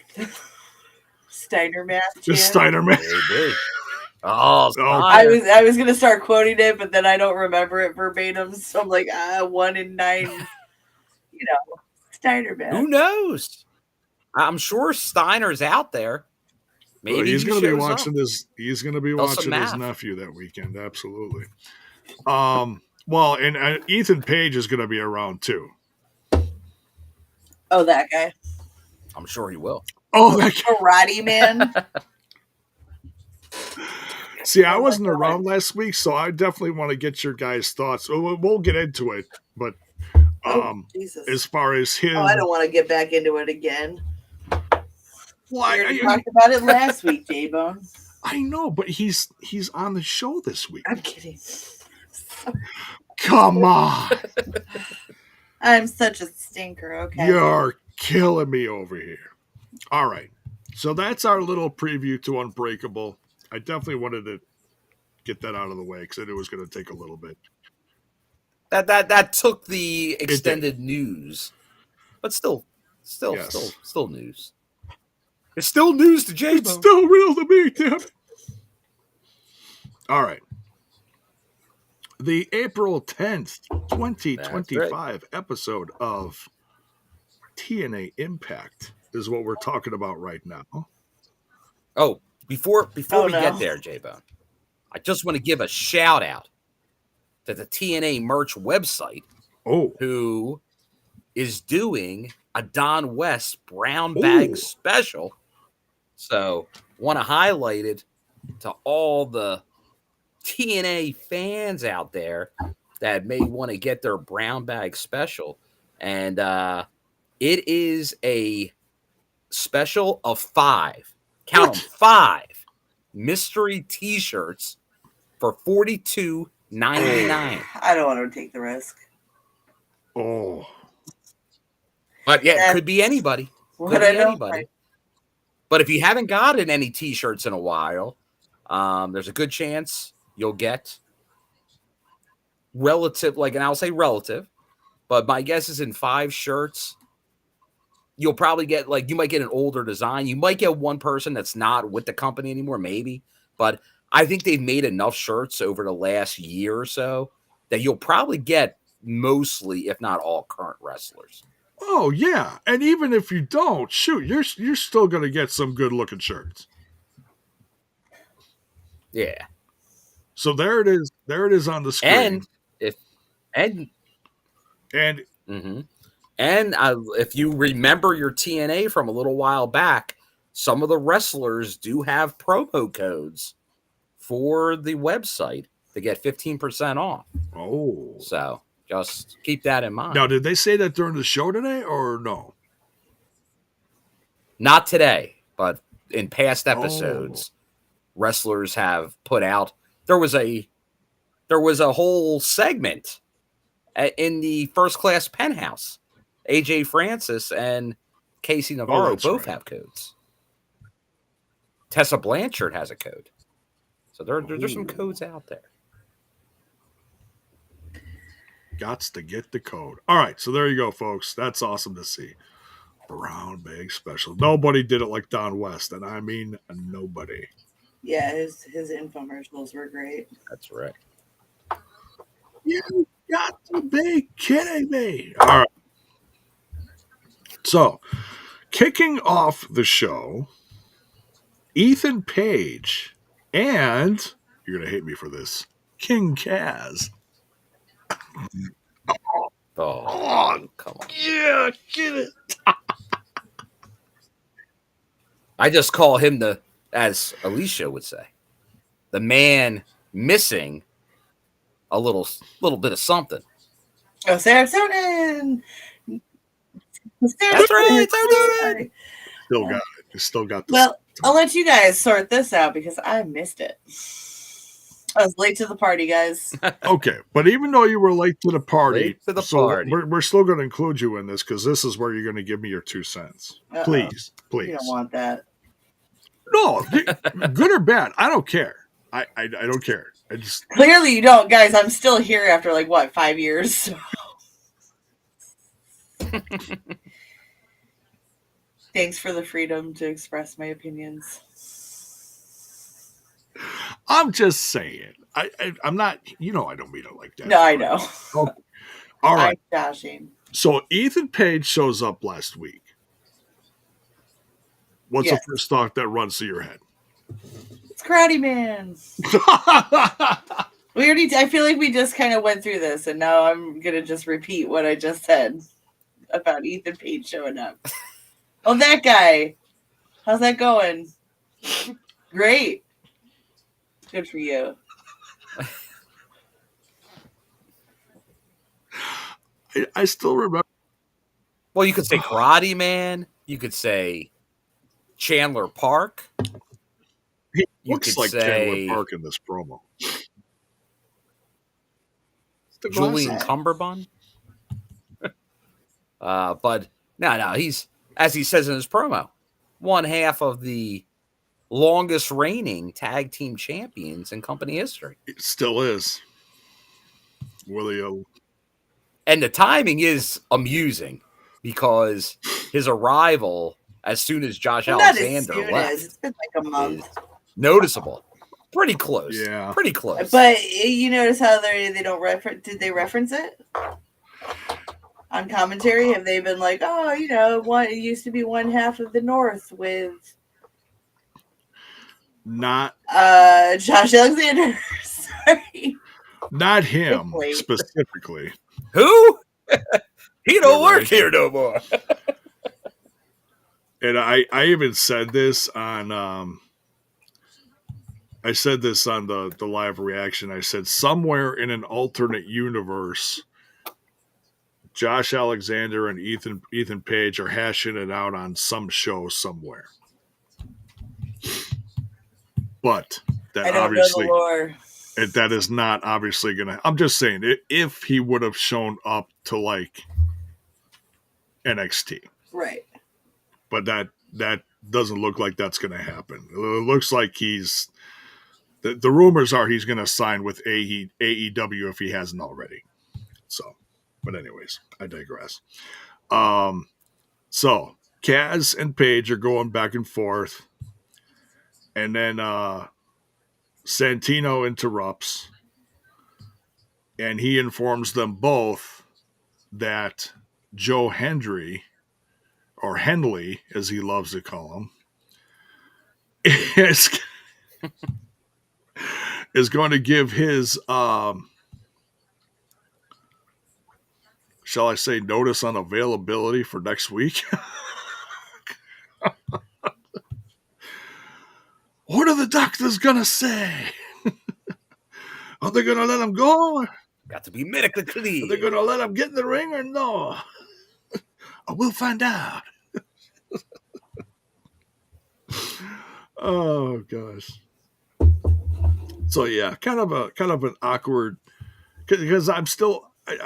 Steiner math. The Steiner math. Oh, I was gonna start quoting it, but then I don't remember it verbatim, so I'm like, 1 in 9. Steiner math. Who knows? I'm sure Steiner's out there. Maybe he's going to be watching this. He's going to be watching his nephew that weekend. Absolutely. Well, and Ethan Page is going to be around too. Oh, that guy. I'm sure he will. Oh, that guy. Karate man. See, I wasn't around last week, so I definitely want to get your guys' thoughts. We'll get into it, but as far as him, I don't want to get back into it again. Why? We talked about it last week, J-Bone. I know, but he's on the show this week. I'm kidding. Come on. I'm such a stinker, okay? You're killing me over here. All right. So that's our little preview to Unbreakable. I definitely wanted to get that out of the way because I knew it was going to take a little bit. That took the extended news, but still news. It's still news to J-Bone. It's still real to me, damn it. All right. The April 10th, 2025 episode of TNA Impact is what we're talking about right now. Oh, before we get there, J-Bone, I just want to give a shout out to the TNA merch website, who is doing a Don West brown bag special. So, want to highlight it to all the TNA fans out there that may want to get their brown bag special. And it is a special of 5. Count them, 5 mystery T-shirts for $42.99. I don't want to take the risk. Oh. But yeah, it could be anybody. Could be anybody. But if you haven't gotten any T-shirts in a while, there's a good chance you'll get relative, and I'll say relative, but my guess is in 5 shirts, you'll probably get, you might get an older design. You might get one person that's not with the company anymore, maybe. But I think they've made enough shirts over the last year or so that you'll probably get mostly, if not all, current wrestlers. Oh, yeah. And even if you don't, shoot, you're still going to get some good-looking shirts. Yeah. So there it is. There it is on the screen. And if you remember your TNA from a little while back, some of the wrestlers do have promo codes for the website to get 15% off. Oh. So just keep that in mind. Now, did they say that during the show today or no? Not today, but in past episodes, wrestlers have put out. There was a whole segment in the First Class Penthouse. AJ Francis and Casey Navarro both have codes. Tessa Blanchard has a code. So there's some codes out there. Gots to get the code. All right, so there you go, folks. That's awesome to see. Brown bag special. Nobody did it like Don West, and I mean nobody. Yeah, his infomercials were great. That's right. You got to be kidding me. All right. So, kicking off the show, Ethan Page and, you're going to hate me for this, King Kaz. Oh, come on. Yeah, get it. I just call him as Alisha would say, the man missing a little bit of something. Oh, serotonin. That's right, serotonin. Still got it. You still got this. Well, I'll let you guys sort this out because I missed it. I was late to the party, guys. Okay, but even though you were late to the party, party. We're still going to include you in this because this is where you're going to give me your 2 cents. Uh-oh. Please. You don't want that. No, good or bad, I don't care. I don't care. I just Clearly you don't, guys. I'm still here after 5 years. Thanks for the freedom to express my opinions. I'm just saying. I'm not. I don't mean it like that. No, I know. Okay. All right. I'm joshing. So Ethan Page shows up last week. What's the first thought that runs through your head? It's Karate Man. I feel like we just kind of went through this, and now I'm gonna just repeat what I just said about Ethan Page showing up. Oh, that guy. How's that going? Great. Good for you. I still remember. Well, you could say Karate Man. You could say Chandler Park. He looks like Chandler Park in this promo. Julian Cumberbund. But no, he's, as he says in his promo, one half of the longest reigning tag team champions in company history. It still is. Willie. And the timing is amusing because his arrival as soon as Josh Alexander left. It's been like a month. Noticeable. Pretty close. Yeah. Pretty close. But you notice how they don't reference? Did they reference it on commentary? Have they been like, it used to be one half of the North with not Josh Alexander? Sorry, not him specifically. Who? He don't work here no more. And I even said this on I said this on the live reaction. I said somewhere in an alternate universe, Josh Alexander and Ethan Page are hashing it out on some show somewhere. But that I don't obviously know the lore. That is not obviously gonna. I'm just saying if he would have shown up to NXT, right? But that doesn't look like that's going to happen. It looks like he's. The rumors are he's going to sign with AEW if he hasn't already. So, but anyways, I digress. So Kaz and Page are going back and forth, and then Santino interrupts, and he informs them both that Joe Hendry, or Henley, as he loves to call him, is going to give his, shall I say, notice on availability for next week. What are the doctors going to say? Are they going to let him go? Got to be medically clean. Are they going to let him get in the ring or no? We'll find out. Oh gosh. So yeah, kind of an awkward, because I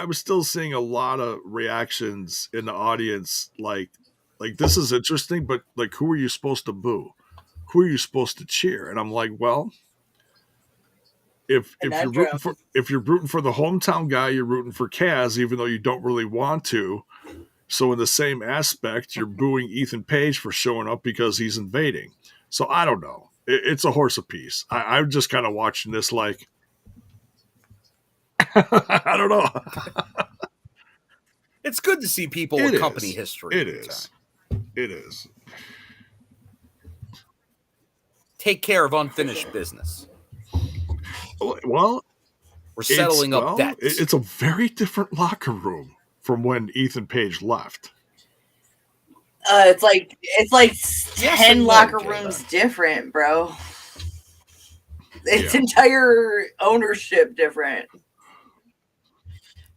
was still seeing a lot of reactions in the audience like this is interesting, but who are you supposed to boo? Who are you supposed to cheer? And I'm like, well, if you're rooting for the hometown guy, you're rooting for Kaz, even though you don't really want to. So in the same aspect, you're booing Ethan Page for showing up because he's invading. So I don't know. It's a horse apiece. I'm just kind of watching this like, I don't know. It's good to see people with company history. It is. It is. Take care of unfinished business. Well, we're settling up debts. It's a very different locker room from when Ethan Page left. It's like 10 locker rooms different, bro. It's entire ownership different.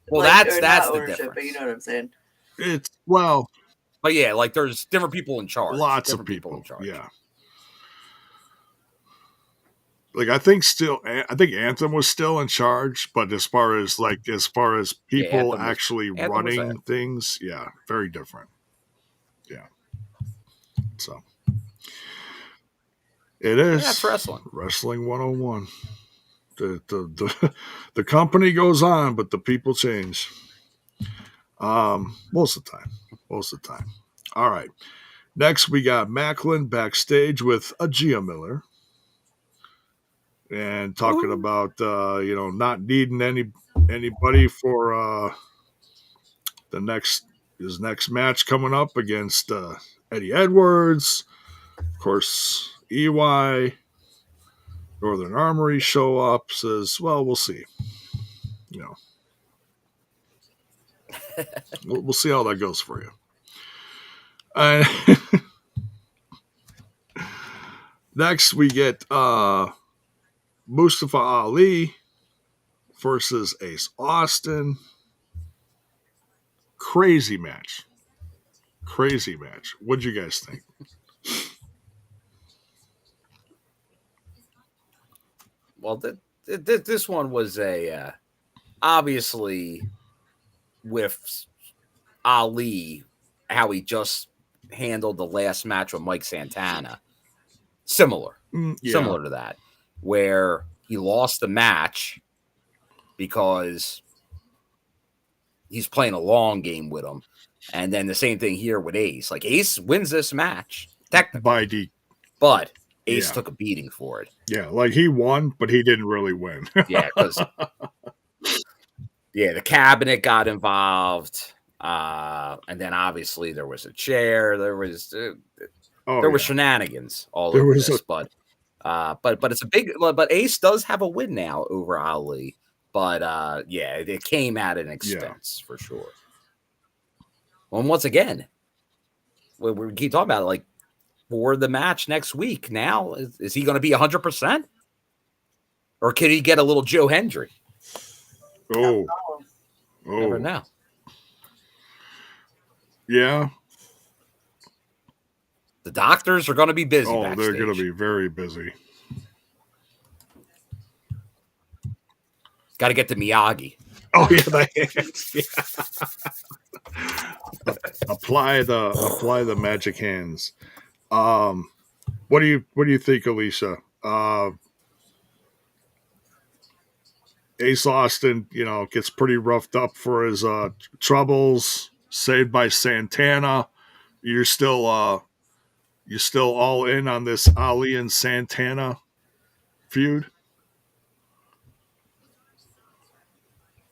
Well, like, that's the ownership, difference. But you know what I'm saying? But yeah, like there's different people in charge. Lots of people in charge. Yeah. Like I think Anthem was still in charge, but as far as people actually running things, yeah, very different. Yeah. So it is. That's wrestling. Wrestling 101. The company goes on, but the people change. Most of the time. All right. Next we got Macklin backstage with Gia Miller. And talking about not needing anybody for his next match coming up against Eddie Edwards. Of course, EY, Northern Armory show up, says, well, we'll see. We'll see how that goes for you. Next we get Mustafa Ali versus Ace Austin. Crazy match. What'd you guys think? Well, this one was obviously with Ali, how he just handled the last match with Mike Santana. Similar to that, where he lost the match because he's playing a long game with him. And then the same thing here with Ace. Like, Ace wins this match, technically. But Ace took a beating for it. Yeah, like he won, but he didn't really win. Yeah, because the cabinet got involved. And then obviously there was a chair. There was shenanigans all over this. But it's a big. But Ace does have a win now over Ali. But it came at an expense for sure. Well, and once again, we keep talking about it, like, for the match next week. Now, is he going to be 100%, or can he get a little Joe Hendry? Never know. Yeah. The doctors are going to be busy. They're going to be very busy. Got to get to Miyagi. Oh yeah, apply the magic hands. What do you think, Alisha? Ace Austin, gets pretty roughed up for his troubles. Saved by Santana. You're still all in on this Ali and Santana feud?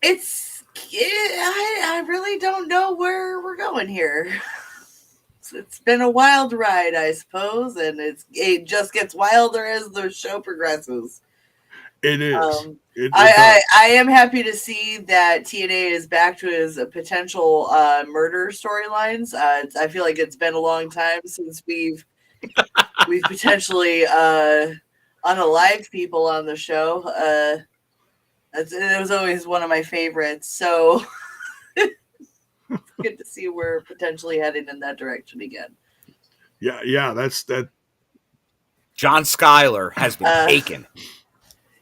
I really don't know where we're going here. It's been a wild ride, I suppose, and it just gets wilder as the show progresses. It is. I am happy to see that TNA is back to his potential murder storylines. I feel like it's been a long time since we've potentially unalived people on the show. It was always one of my favorites. So it's good to see we're potentially heading in that direction again. Yeah, that's that. John Skyler has been taken.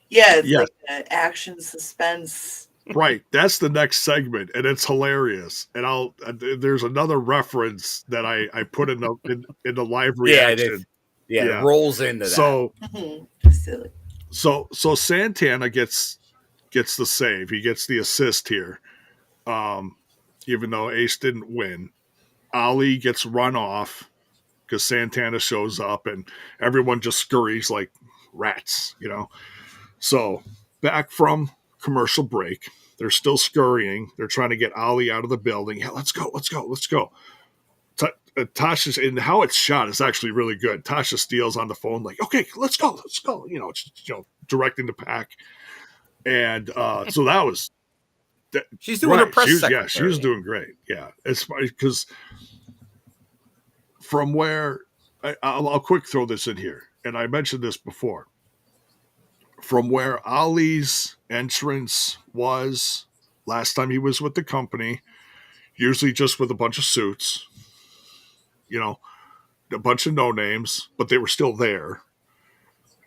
Yeah, it's like action suspense. Right, that's the next segment, and it's hilarious. And there's another reference that I put in the live reaction. It rolls into that. So silly. So Santana gets the save. He gets the assist here. Even though Ace didn't win. Ali gets run off because Santana shows up and everyone just scurries like rats, So back from commercial break, they're still scurrying. They're trying to get Ali out of the building. Yeah, let's go. Tasha's, and how it's shot is actually really good. Tasha Steelz on the phone, like, okay, let's go. Directing the pack. And so that was. She's doing her press secretary. Yeah, she was doing great. Yeah, it's funny because from where I'll quick throw this in here, and I mentioned this before. From where Ali's entrance was last time he was with the company, usually just with a bunch of suits, a bunch of no names, but they were still there.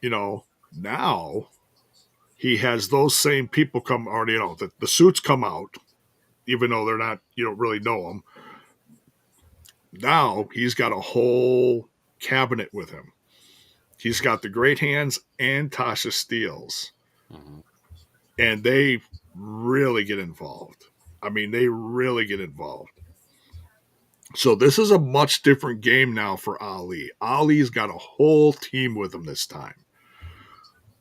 Now he has those same people come already, the suits come out, even though they're not, you don't really know them. Now he's got a whole cabinet with him. He's got the Great Hands and Tasha Steelz. Mm-hmm. And they really get involved. They really get involved. So this is a much different game now for Ali. Ali's got a whole team with him this time.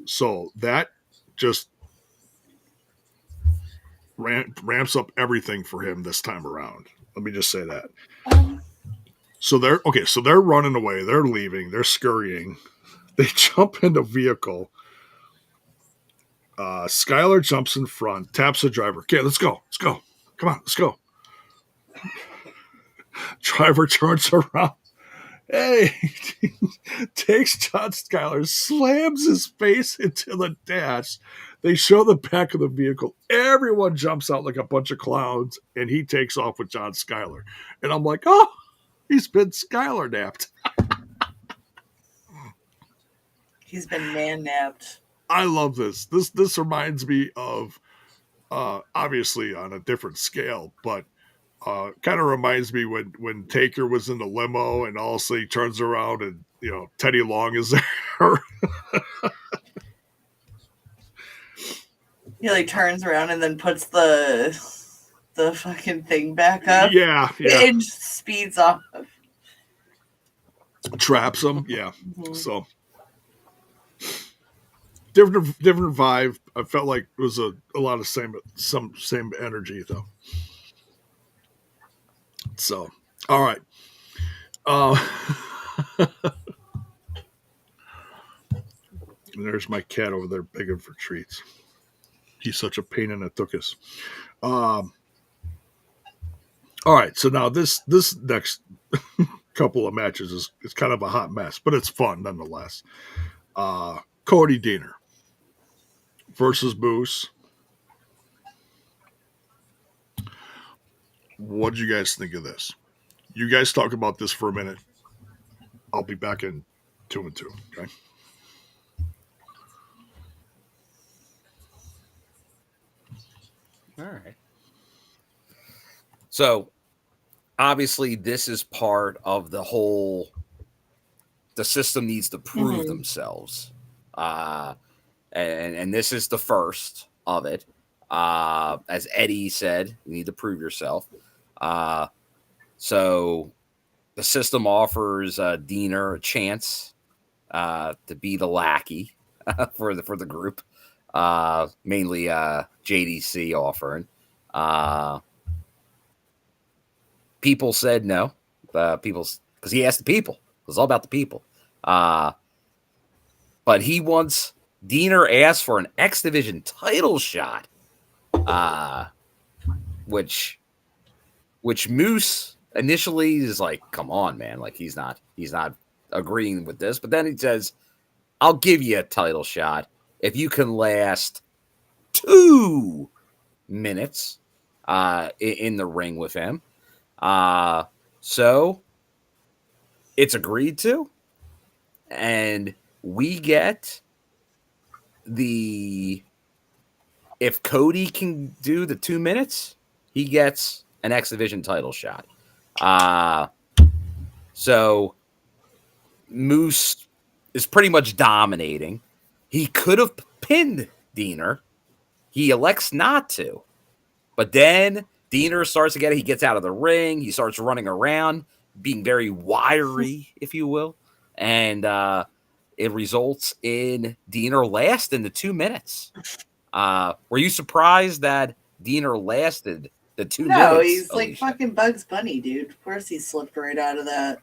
So that just ramps up everything for him this time around. Let me just say that. So they're running away. They're leaving. They're scurrying. They jump in the vehicle. Skyler jumps in front, taps the driver. Okay, let's go. Come on, let's go. Driver turns around. Hey, takes John Skyler, slams his face into the dash. They show the back of the vehicle. Everyone jumps out like a bunch of clowns, and he takes off with John Skyler. And I'm like, oh, he's been Skyler napped. He's been man-napped. I love this. This reminds me of, obviously on a different scale, but kind of reminds me when Taker was in the limo and also he turns around and, Teddy Long is there. He like turns around and then puts the fucking thing back up. Yeah. And speeds off. Traps him. Yeah. Mm-hmm. So different vibe. I felt like it was a lot of same energy though. So, all right. There's my cat over there begging for treats. He's such a pain in the tuchus. All right. So now this next couple of matches is kind of a hot mess, but it's fun nonetheless. Cody Deaner versus Moose. What did you guys think of this? You guys talk about this for a minute. I'll be back in 2 and 2. Okay. All right. So, obviously, this is part of the whole. The system needs to prove themselves, and this is the first of it. As Eddie said, you need to prove yourself. So the system offers Deaner a chance to be the lackey for the group, mainly JDC offering. People said no. Because he asked the people. It was all about the people. But he wants Deaner asked for an X-Division title shot. Which Moose initially is like, come on, man. Like he's not agreeing with this. But then he says, I'll give you a title shot if you can last 2 minutes in the ring with him. So it's agreed to. And we get if Cody can do the 2 minutes, he gets an X-Division title shot. So Moose is pretty much dominating. He could have pinned Deaner. He elects not to. But then Deaner starts to get it. He gets out of the ring. He starts running around, being very wiry, if you will. And it results in Deaner last in the 2 minutes. Were you surprised that Deaner lasted the 2 minutes? No, he's Alisha? like fucking Bugs Bunny, dude. Of course he slipped right out of that.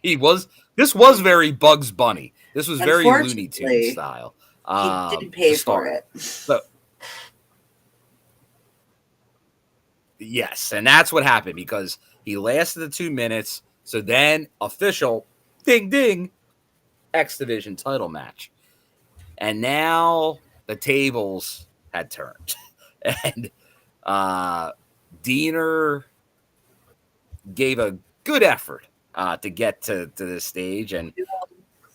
He was. This was very Bugs Bunny. This was very Looney Tunes style. He did pay for it. So, yes, and that's what happened because he lasted the 2 minutes. So then official, ding, ding, X-Division title match. And now the tables had turned. And Deaner gave a good effort to get to this stage and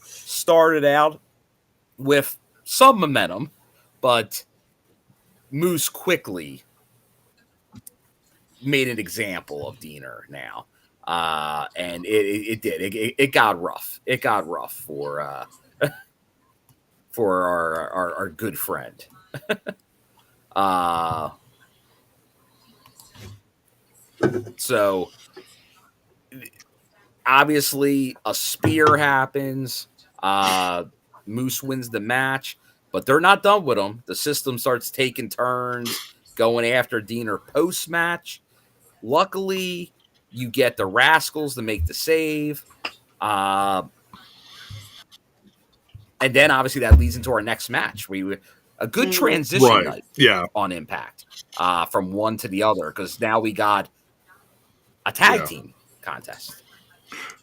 started out with some momentum, but Moose quickly made an example of Deaner now. And it did. It got rough. It got rough for our good friend. So obviously a spear happens. Moose wins the match, but they're not done with him. The system starts taking turns going after Deaner post-match. Luckily, you get the Rascalz to make the save. And then obviously that leads into our next match. A good transition night on Impact from one to the other because now we got a tag team contest.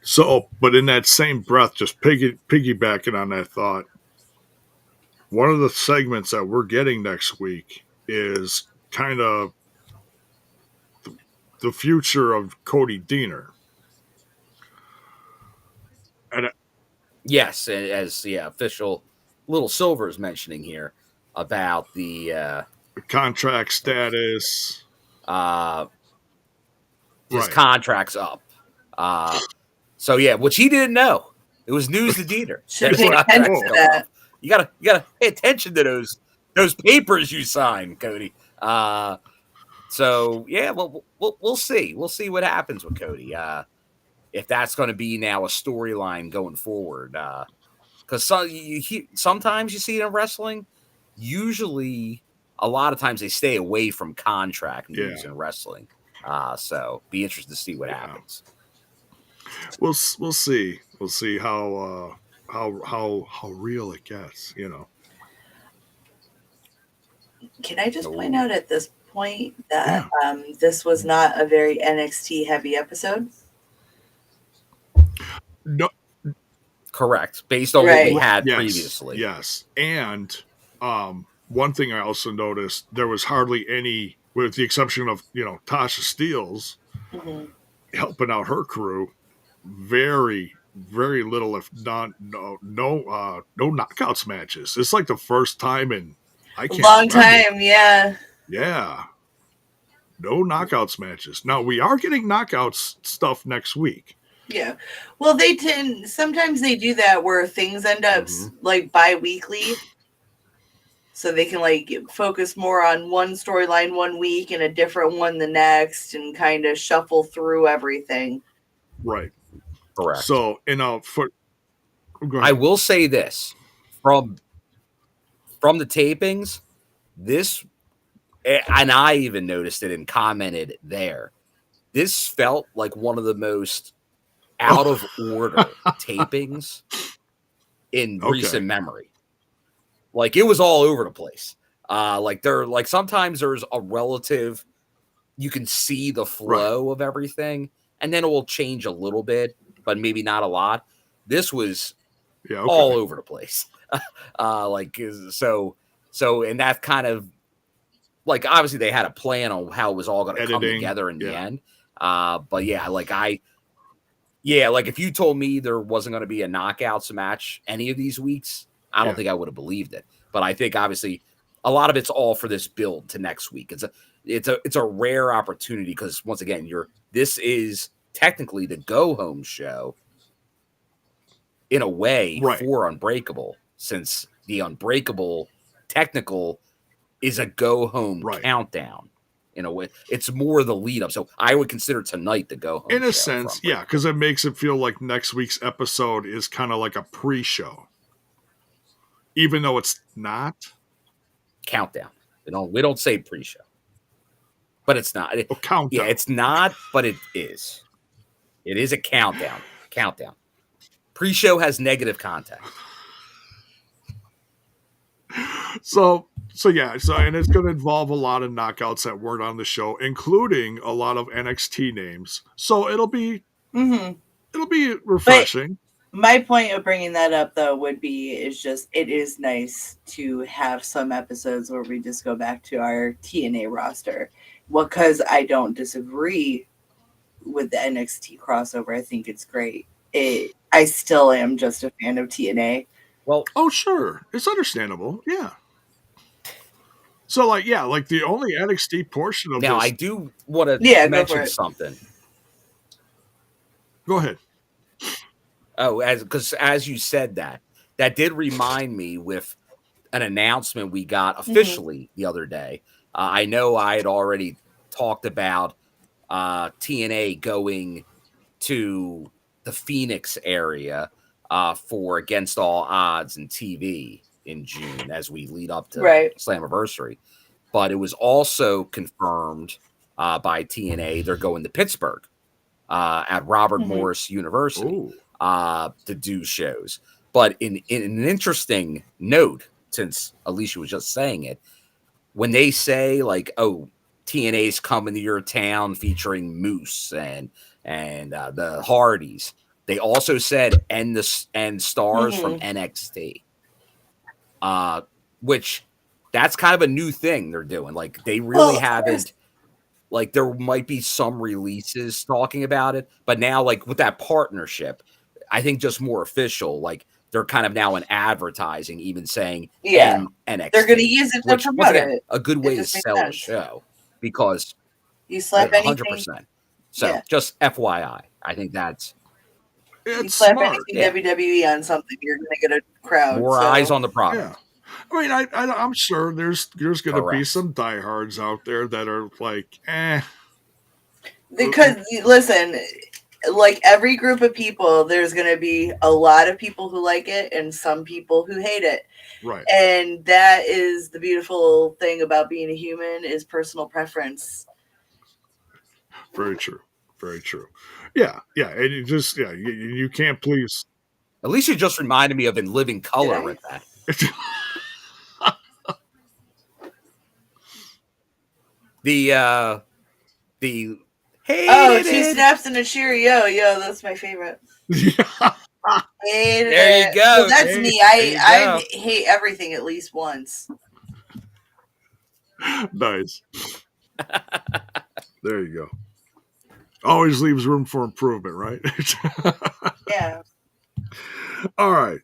So, but in that same breath, just piggybacking on that thought, one of the segments that we're getting next week is kind of the future of Cody Deaner. And yes, as official Little Silver is mentioning here about the contract status. His contract's up. So which he didn't know. It was news to Deaner. Should pay attention to that. You gotta pay attention to those papers you sign, Cody. So we'll see. We'll see what happens with Cody. If that's going to be now a storyline going forward. Because sometimes you see it in wrestling. Usually, a lot of times they stay away from contract news in wrestling. So be interested to see what happens. We'll see. We'll see how real it gets. You know. Can I just point out at this point that this was not a very NXT heavy episode? No. Correct. Based on what we had previously. Yes. And one thing I also noticed, there was hardly any, with the exception of, Tasha Steelz helping out her crew, very, very little, if not no knockouts matches. It's like the first time in long time, yeah. Yeah. No knockouts matches. Now we are getting knockouts stuff next week. Yeah. Well, sometimes they do that where things end up like bi-weekly. So they can focus more on one storyline one week and a different one the next and kind of shuffle through everything. Right. Correct. So, I will say this from the tapings, this, and I even noticed it and commented there, this felt like one of the most out of order tapings in recent memory. Like it was all over the place. Sometimes there's a relative, you can see the flow of everything, and then it will change a little bit, but maybe not a lot. This was all over the place. And that kind of obviously they had a plan on how it was all going to come together in the end. If you told me there wasn't going to be a knockouts match any of these weeks, I don't think I would have believed it. But I think obviously a lot of it's all for this build to next week. It's a rare opportunity because once again, this is technically the go home show in a way for Unbreakable. since the Unbreakable technical is a go home countdown. In a way, it's more the lead up. So I would consider tonight the go home. In a sense, yeah, because it makes it feel like next week's episode is kind of like a pre-show, even though it's not. Countdown. We don't say pre-show, but it's not. Countdown. Yeah, it's not, but it is. It is a countdown. Countdown. Pre-show has negative content. So and it's going to involve a lot of knockouts that weren't on the show, including a lot of NXT names. So it'll be refreshing. But my point of bringing that up, though, it is nice to have some episodes where we just go back to our TNA roster. Well, because I don't disagree with the NXT crossover. I think it's great. I still am just a fan of TNA. Well, oh sure, it's understandable. Yeah. So like the only NXT portion of now this. I do want to mention something. Go ahead. Oh, as you said that did remind me with an announcement we got officially the other day. I know I had already talked about TNA going to the Phoenix area for Against All Odds and TV in June as we lead up to Slammiversary. But it was also confirmed by TNA they're going to Pittsburgh at Robert Morris University to do shows. But in an interesting note, since Alisha was just saying it, when they say like, oh, TNA's coming to your town featuring Moose and the Hardys, they also said and stars from NXT. Which that's kind of a new thing they're doing. Like they really haven't. Like there might be some releases talking about it, but now like with that partnership, I think just more official. Like they're kind of now in advertising, even saying NXT. They're going to use it to promote it. A good way to sell a show because you slap 100%. So just FYI, I think that's. You slap anything WWE on something, you're going to get a crowd. More eyes on the product. Yeah. I mean, I'm sure there's going to be some diehards out there that are like, Because, listen, like every group of people, there's going to be a lot of people who like it and some people who hate it. Right. And that is the beautiful thing about being a human is personal preference. Very true. Very true. Yeah, and you just you can't please. At least you just reminded me of In Living Color with that. the hey, 2 snaps and a cheerio, that's my favorite. Yeah. There you go. Well, that's me. I hate everything at least once. Nice. There you go. Always leaves room for improvement, right? Yeah. All right.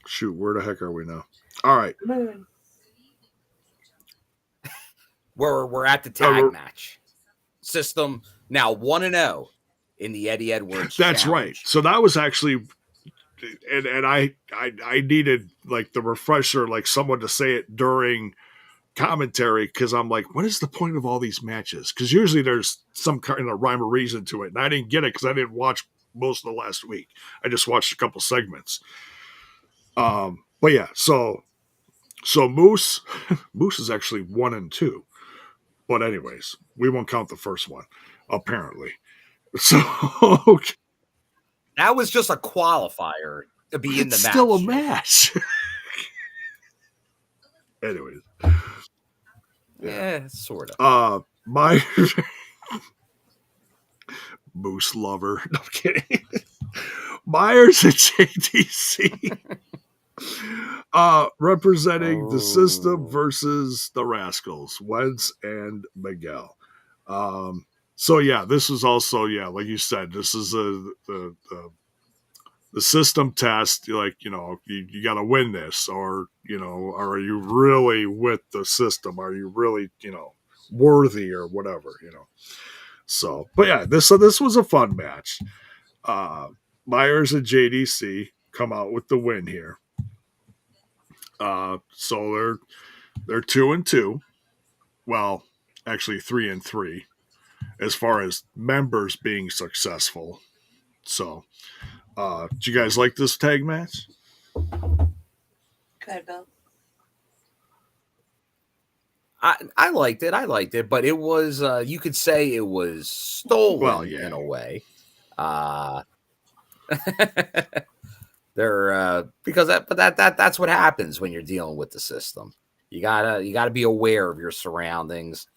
Shoot, where the heck are we now? All right. We're at the tag match system now, 1-0 in the Eddie Edwards. That's challenge. right. So that was actually, and I needed like the refresher, like someone to say it during commentary, because I'm like, what is the point of all these matches? Because usually there's some kind of rhyme or reason to it, and I didn't get it because I didn't watch most of the last week. I just watched a couple segments. But yeah, so Moose is actually 1 and 2, but anyways, we won't count the first one apparently. So that was just a qualifier to be in the match. Still a match. Anyways. Yeah, sort of. My Moose lover. No, I'm kidding. Myers and JDC representing the system versus the Rascalz, Wentz and Miguel. So yeah, this is also like you said, this is the system test. Like you got to win this, or are you really with the system? Are you really worthy or whatever? So, but yeah, this was a fun match. Myers and JDC come out with the win here. So they're 2-2. Well, actually 3-3 as far as members being successful. So, do you guys like this tag match? Go ahead, Bill. I liked it, but it was you could say it was stolen in a way. Because that's what happens when you're dealing with the system. You gotta be aware of your surroundings,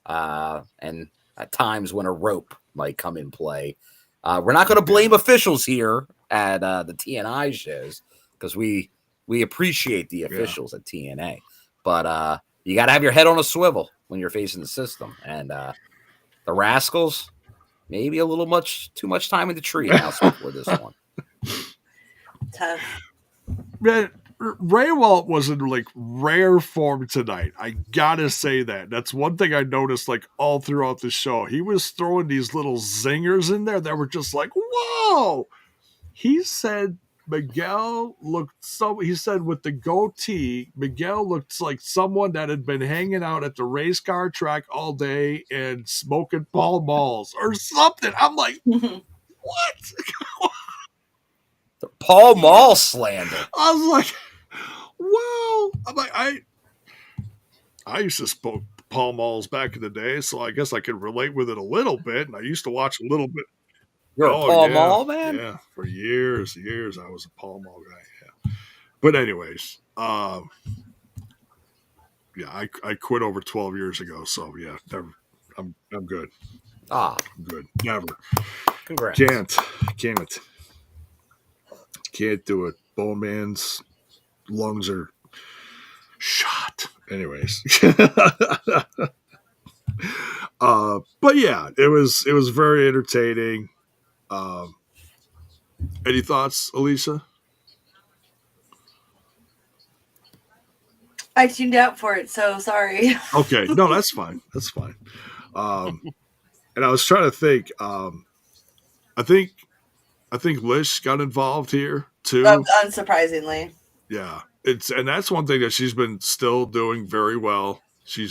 and at times when a rope might come in play. We're not going to blame officials here at the TNI shows because we appreciate the officials at TNA, but you got to have your head on a swivel when you're facing the system. And the Rascalz, maybe a little too much time in the treehouse before this one. Tough. Man, Ray Walt was in like rare form tonight. I gotta say that. That's one thing I noticed like all throughout the show. He was throwing these little zingers in there that were just like, whoa. He said Miguel he said with the goatee, Miguel looked like someone that had been hanging out at the race car track all day and smoking Pall Malls or something. I'm like, what? The Pall Mall slander. I was like, wow. I'm like, I used to smoke Pall Malls back in the day, so I guess I can relate with it a little bit. And I used to watch a little bit. You're a Pall Mall man? Yeah, for years I was a Pall Mall guy. Yeah. But anyways, I quit over 12 years ago, so yeah, I'm good. I'm good. Never. Congrats. Can't do it. Bone Man's lungs are shot. Anyways. But yeah, it was very entertaining. Any thoughts, Alisha? I tuned out for it, so sorry. Okay, no, that's fine. That's fine. And I was trying to think. I think Lish got involved here too. Unsurprisingly. Yeah, and that's one thing that she's been still doing very well. She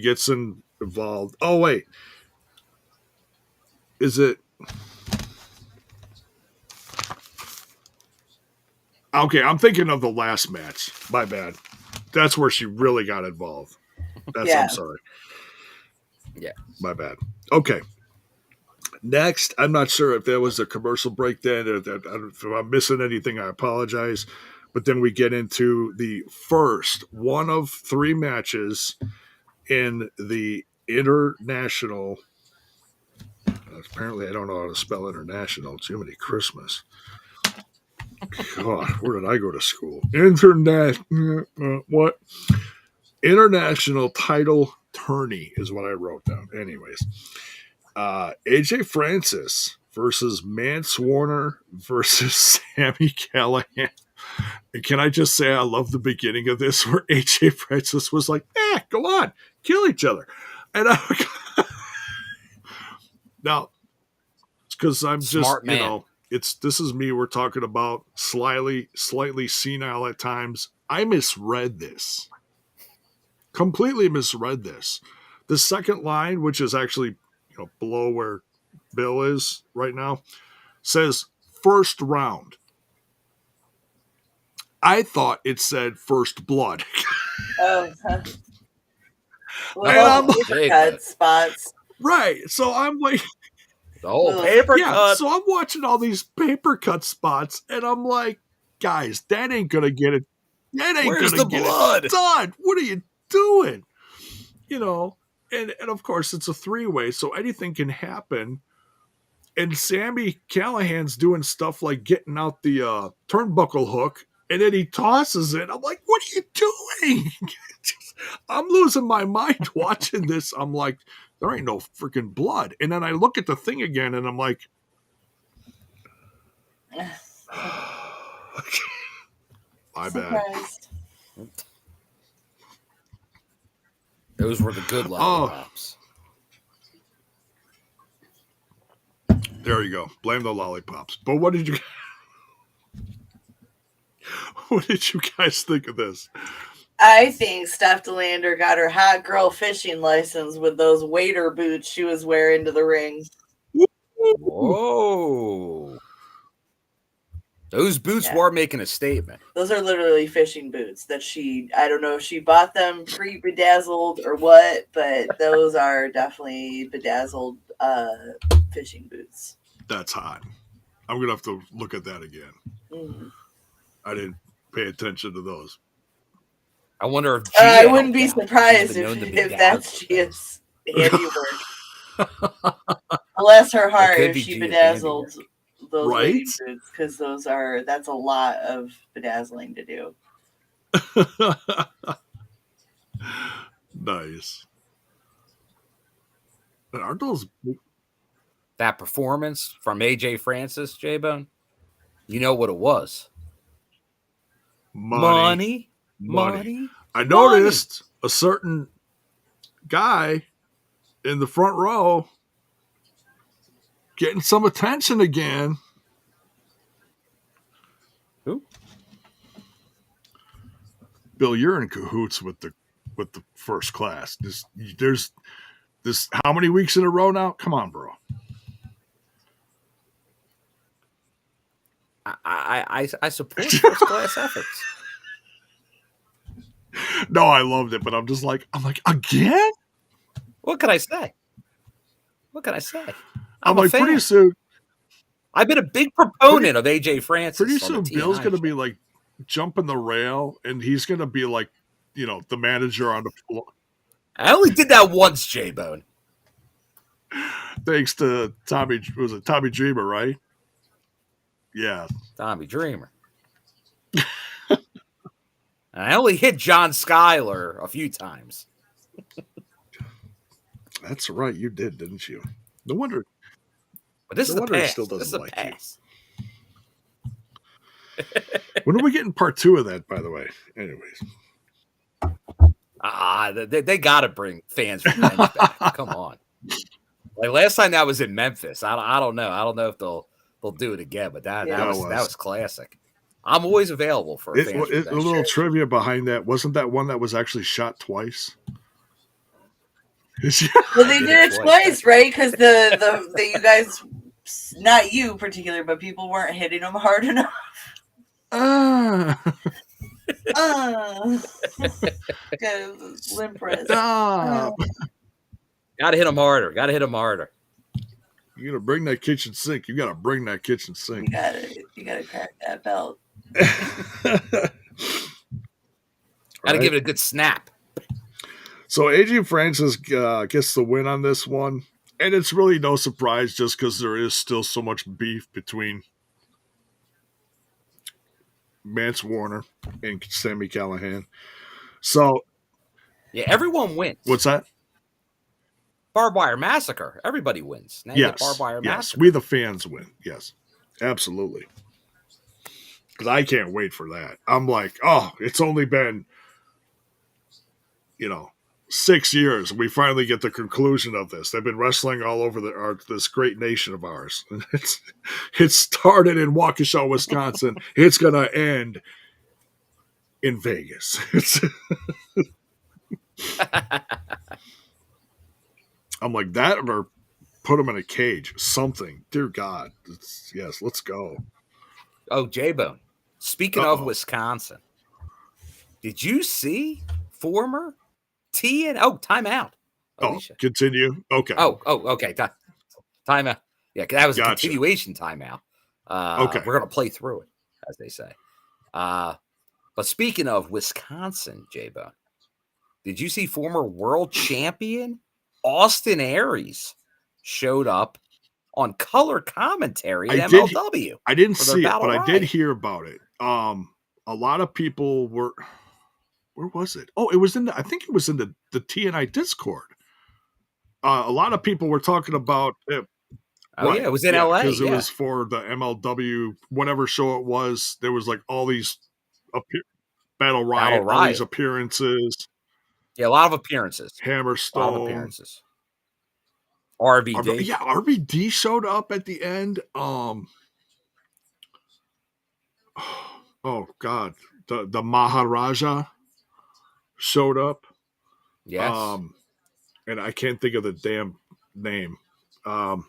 gets involved. Oh wait, is it? Okay, I'm thinking of the last match. My bad. That's where she really got involved. I'm sorry. Yeah. My bad. Okay. Next, I'm not sure if there was a commercial break then. If I'm missing anything, I apologize. But then we get into the first one of 3 matches in the international. Apparently, I don't know how to spell international. Jiminy Christmas. God, where did I go to school? International title tourney is what I wrote down. Anyways, AJ Francis versus Mance Warner versus Sami Callihan. And can I just say I love the beginning of this where AJ Francis was like, go on, kill each other. And now, it's because I'm Smart just, man. this is me we're talking about, slightly senile at times. I misread this. Completely misread this. The second line, which is actually below where Bill is right now, says first round. I thought it said first blood. Oh, paper spots. Right. So I'm like, the whole paper cut. So I'm watching all these paper cut spots, and I'm like, guys, that ain't gonna get it. That ain't Where's gonna the get blood? it done. What are you doing? And of course it's a 3-way, so anything can happen. And Sami Callihan's doing stuff like getting out the turnbuckle hook, and then he tosses it. I'm like, what are you doing? I'm losing my mind watching this. I'm like, there ain't no freaking blood. And then I look at the thing again, and I'm like, my bad. Those were the good lollipops. There you go. Blame the lollipops. But what did you guys think of this? I think Steph DeLander got her hot girl fishing license with those waiter boots she was wearing to the ring. Whoa. Those boots were making a statement. Those are literally fishing boots that I don't know if she bought them pre-bedazzled or what, but those are definitely bedazzled fishing boots. That's hot. I'm going to have to look at that again. Mm-hmm. I didn't pay attention to those. I wonder if I wouldn't be surprised if that's Gia's handiwork. Bless her heart if she bedazzled those boots, because that's a lot of bedazzling to do. Nice. Aren't those that performance from AJ Francis, J-Bone? You know what it was? Money. I noticed a certain guy in the front row getting some attention again. Who? Bill, you're in cahoots with the first class. There's this how many weeks in a row now? Come on, bro. I support first class efforts. No, I loved it, but I'm like, again? What can I say? I'm like, pretty soon. I've been a big proponent of AJ Francis. Pretty soon, Bill's going to be like jumping the rail, and he's going to be like, the manager on the floor. I only did that once, J-Bone. Thanks to Tommy Dreamer, right? Yeah. Tommy Dreamer. I only hit John Skyler a few times. That's right, you did, didn't you? No wonder. But this is the past. Still doesn't like pass. When are we getting part 2 of that, by the way? Anyways. They got to bring fans from Memphis back. Come on. Like last time that was in Memphis. I don't know. I don't know if they'll do it again, but that was classic. I'm always available for a little trivia behind that. Wasn't that one that was actually shot twice? Well, they did it twice, right? Because the you guys, not you particularly, but people weren't hitting them hard enough. Limp wrist. Gotta hit them harder. You gotta bring that kitchen sink. You gotta crack that belt. Gotta give it a good snap. So AJ Francis gets the win on this one, and it's really no surprise just because there is still so much beef between Mance Warner and Sami Callihan. So yeah, everyone wins. What's that? Barbed wire massacre. Everybody wins. Now yes. Barbed wire massacre. We the fans win. Yes, absolutely. Because I can't wait for that. I'm like, it's only been, 6 years. We finally get the conclusion of this. They've been wrestling all over this great nation of ours. It started in Waukesha, Wisconsin. It's going to end in Vegas. I'm like, that or put them in a cage. Something. Dear God. Yes, let's go. Oh, J-Bone. Speaking of Wisconsin, did you see former TNA? Timeout. Alisha. Continue. Okay. Okay. Timeout. Yeah, that was a continuation timeout. Okay. We're going to play through it, as they say. But speaking of Wisconsin, J-Bone, did you see former world champion Austin Aries showed up on color commentary at MLW? I didn't see it, but I did hear about it. A lot of people were. Where was it? Oh, it was I think it was in the TNI Discord. A lot of people were talking about it. It was in LA. Because it was for the MLW, whatever show it was. There was like all these Battle Riot, all these appearances. Yeah, a lot of appearances. Hammerstone. A lot of appearances. RVD. Yeah, RVD showed up at the end. Oh God, the Maharaja showed up. Yes. And I can't think of the damn name. And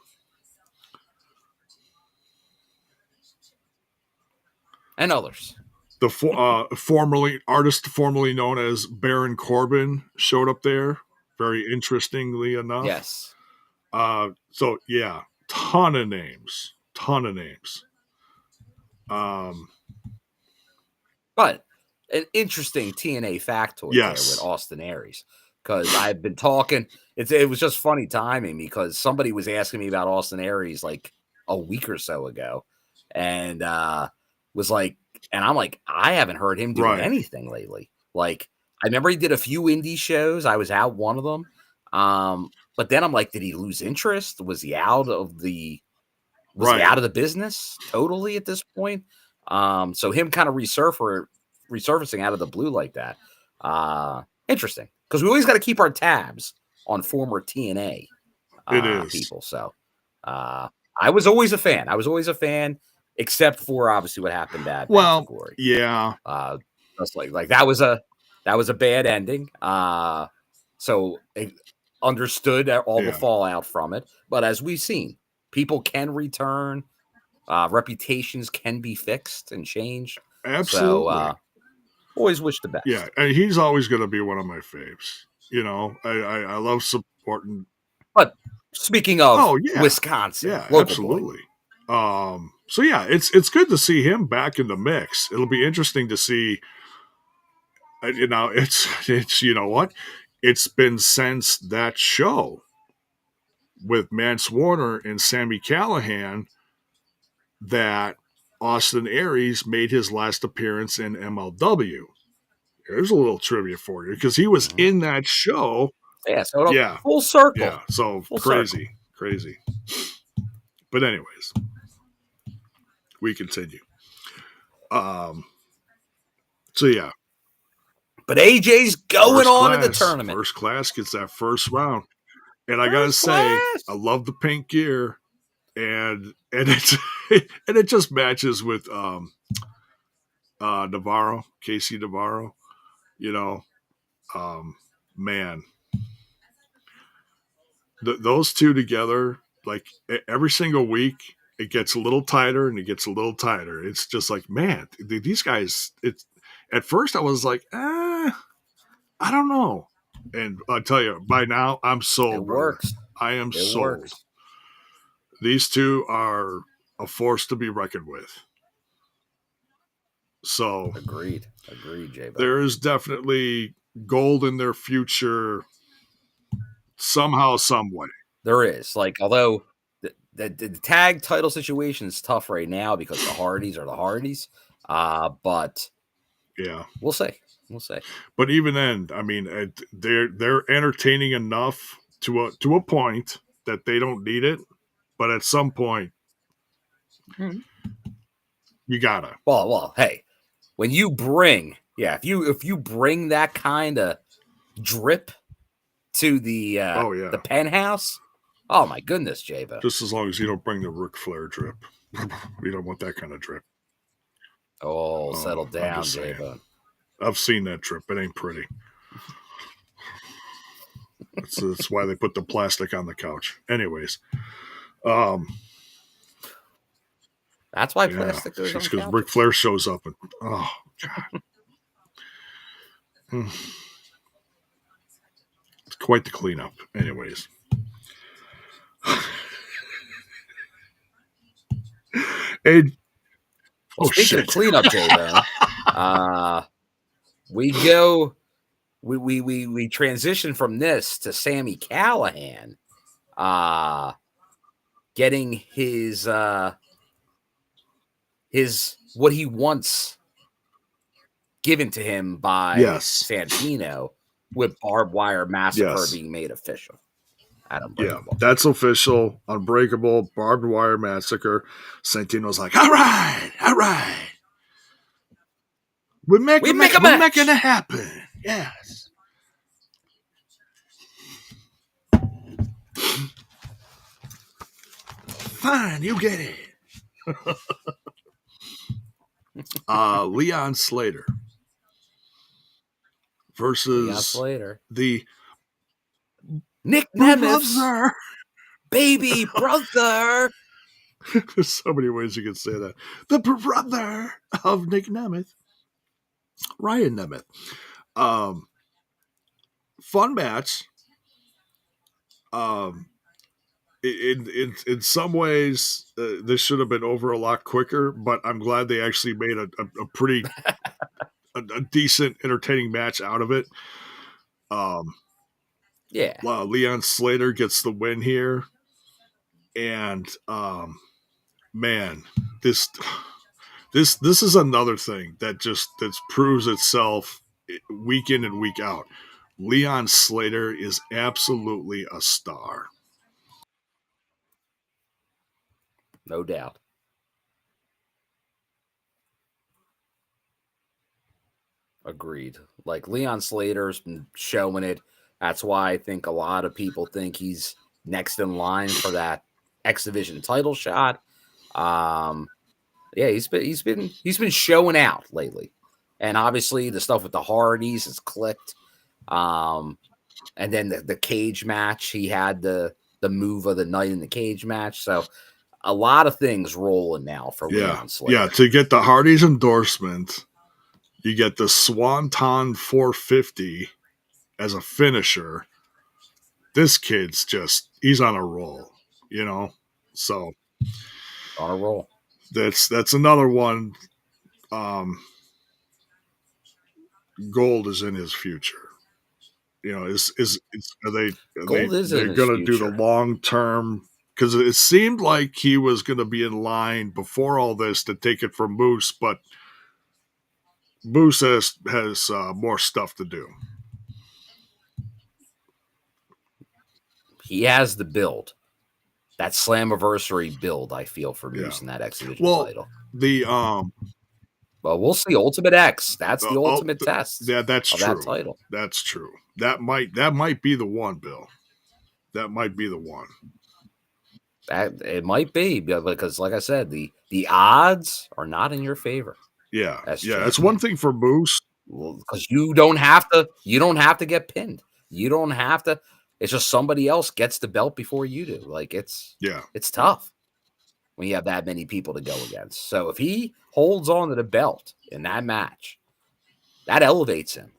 others. The artist formerly known as Baron Corbin showed up there. Very interestingly enough. Yes. So yeah, ton of names. But an interesting TNA factoid there with Austin Aries, because I've been talking. It was just funny timing because somebody was asking me about Austin Aries like a week or so ago, and was like, and I'm like, I haven't heard him do anything lately. Like, I remember he did a few indie shows. I was out one of them, but then I'm like, did he lose interest? Was he out of the? Was he out of the business totally at this point? So him kind of resurfacing out of the blue like that. Interesting. Because we always got to keep our tabs on former TNA people. So I was always a fan. Except for obviously what happened at Glory. Yeah. Just like that was a bad ending. So it understood all the fallout from it. But as we've seen, people can return. Reputations can be fixed and changed. Absolutely. So, always wish the best. Yeah, and he's always going to be one of my faves. You know, I love supporting. But speaking of Wisconsin, absolutely. So yeah, it's good to see him back in the mix. It'll be interesting to see. You know, it's you know what, it's been since that show with Mance Warner and Sami Callihan that Austin Aries made his last appearance in MLW. There's a little trivia for you because he was in that show. Yeah, full circle. Yeah, so full crazy. But anyways, we continue. So yeah. But AJ's going on in the tournament. First class gets that first round. And I gotta say, I love the pink gear. And it's and it just matches with Navarro, Casey Navarro. You know, man. Those two together, like every single week, it gets a little tighter and it gets a little tighter. It's just like, man, these guys, at first I was like, I don't know. And I'll tell you, by now I'm sold. It works. I am sold. Works. These two are a force to be reckoned with. So agreed, J-Bo. There is definitely gold in their future somehow, some way. There is. Like, although the tag title situation is tough right now because the Hardys are the Hardys. But yeah, we'll see. But even then, I mean, they're entertaining enough to a point that they don't need it. But at some point, you gotta. Well, hey, when you bring, if you bring that kind of drip to the the penthouse, oh my goodness, J-Bo. Just as long as you don't bring the Ric Flair drip, we don't want that kind of drip. Oh, settle down, J-Bo. I've seen that drip. It ain't pretty. That's why they put the plastic on the couch. Anyways. That's why plastic goes on the couch. Because Ric Flair shows up and oh god. It's quite the cleanup. Anyways. And speaking of cleanup, J-Bo, we transition from this to Sami Callihan getting his what he wants given to him by Santino, with Barbed Wire Massacre being made official. Yeah, that's official. Unbreakable, Barbed Wire Massacre. Santino's like, all right. We're making it happen. Yes. Fine, you get it. Leon Slater versus Leon Slater. the Nick Nemeth, brother. baby brother. There's so many ways you could say that. The brother of Nick Nemeth, Ryan Nemeth. Fun match. In some ways, this should have been over a lot quicker, but I'm glad they actually made a pretty a decent, entertaining match out of it. Yeah. Leon Slater gets the win here, and man, this is another thing that proves itself week in and week out. Leon Slater is absolutely a star. No doubt. Agreed. Like Leon Slater's been showing it. That's why I think a lot of people think he's next in line for that X-Division title shot. Yeah, he's been showing out lately. And obviously the stuff with the Hardys has clicked. And then the cage match, he had the move of the night in the cage match. So a lot of things rolling now for Leon Slater. Yeah, to get the Hardys endorsement, you get the Swanton 450 as a finisher. This kid's he's on a roll, you know? So on a roll. That's another one. Gold is in his future. You know, are they going to do the long term? Because it seemed like he was going to be in line before all this to take it from Moose, but Moose has more stuff to do. He has the build. That Slammiversary build, I feel, for Moose in that X-Division title. Well, we'll see. Ultimate X. That's the ultimate test. Yeah, that's true. That title. That's true. That might be the one, Bill. That might be the one. It might be because, like I said, the odds are not in your favor. Yeah, that's one thing for Moose. Because you don't have to get pinned. You don't have to. It's just somebody else gets the belt before you do. Like it's tough when you have that many people to go against. So if he holds on to the belt in that match, that elevates him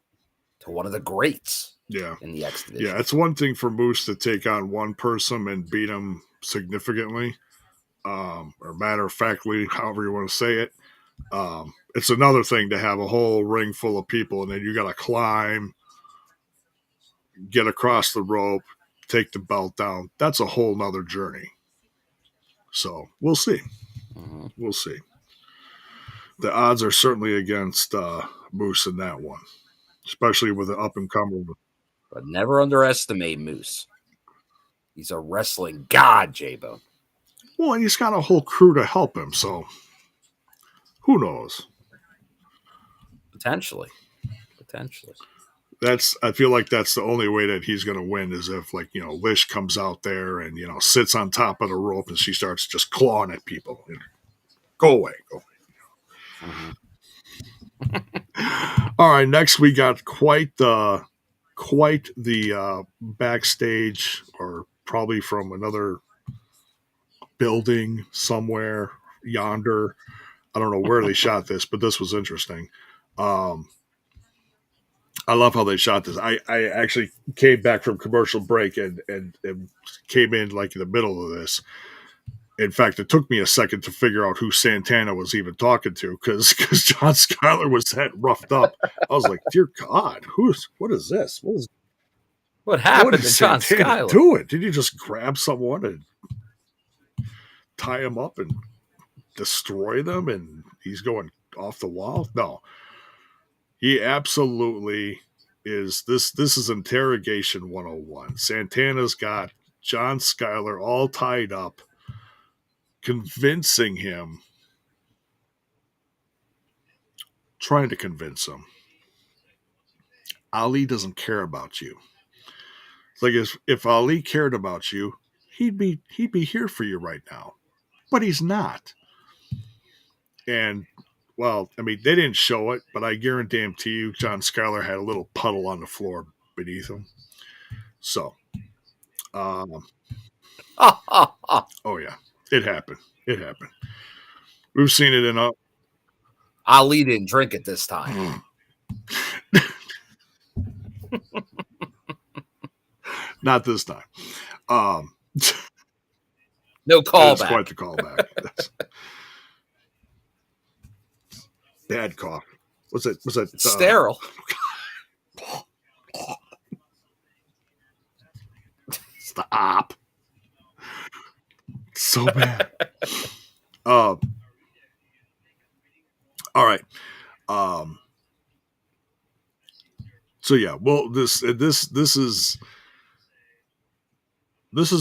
to one of the greats. Yeah, in the X-Division. Yeah, it's one thing for Moose to take on one person and beat him significantly, or matter of factly, however you want to say it. It's another thing to have a whole ring full of people and then you got to climb, get across the rope, take the belt down. That's a whole nother journey. So we'll see. Mm-hmm. We'll see. The odds are certainly against Moose in that one, especially with the up and comer. But never underestimate Moose. He's a wrestling god, J-Bone. Well, and he's got a whole crew to help him, so who knows? Potentially. I feel like that's the only way that he's going to win is if, like, you know, Lish comes out there and, you know, sits on top of the rope and she starts just clawing at people. You know, go away. Mm-hmm. All right, next we got quite the backstage, or probably from another building somewhere yonder. I don't know where they shot this, but this was interesting. I love how they shot this. I actually came back from commercial break and came in like in the middle of this. In fact, it took me a second to figure out who Santana was even talking to because John Skyler was that roughed up. I was like, dear God, what is this? What happened to John Skyler? Do it. Did you just grab someone and tie him up and destroy them and he's going off the wall? No. He absolutely is. This is interrogation 101. Santana's got John Skyler all tied up, convincing him, trying to convince him, Ali doesn't care about you. It's like if Ali cared about you, he'd be here for you right now. but he's not. And, well, I mean, they didn't show it, but I guarantee you John Skyler had a little puddle on the floor beneath him. So, oh, yeah, it happened. It happened. We've seen it in Ali didn't drink it this time. Not this time. No callback. That's quite the callback. Bad cough. Was it sterile? Stop. So bad. All right. So yeah, well, this is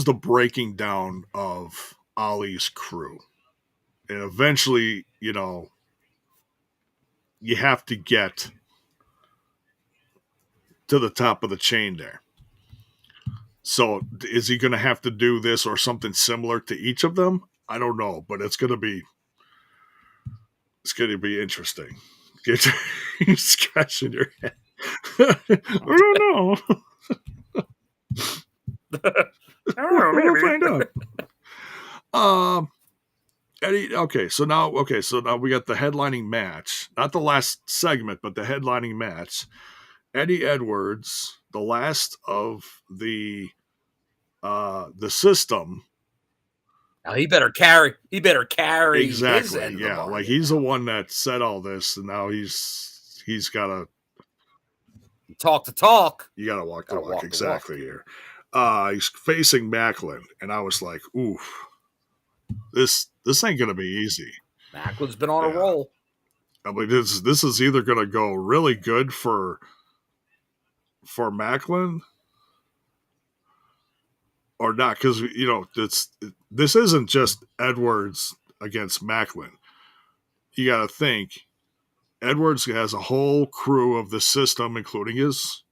the breaking down of Ali's crew, and eventually, you know, you have to get to the top of the chain there. So is he going to have to do this or something similar to each of them? I don't know, but it's going to be interesting. You're scratching your head. I don't know. We'll find out. Eddie, okay, so now we got the headlining match. Not the last segment, but the headlining match. Eddie Edwards, the last of the system. Now he better carry exactly. His end Yeah, of the like he's the one that said all this, and now he's got to talk the talk. You got to walk the walk. Exactly here. He's facing Macklin, and I was like, "Oof, this ain't gonna be easy." Macklin's been on a roll. I'm like, this is either gonna go really good for Macklin or not, because you know this isn't just Edwards against Macklin. You got to think Edwards has a whole crew of the system, including his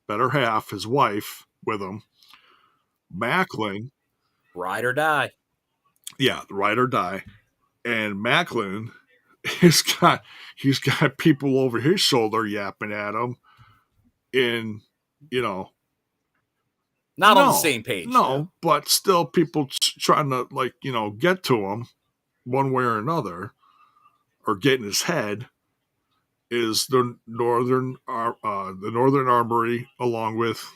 better half, his wife, with him. Macklin, ride or die. Yeah, ride or die. And Macklin, he's got people over his shoulder yapping at him, not on the same page. No, but still people trying to get to him one way or another, or get in his head. Is the Northern Armory along with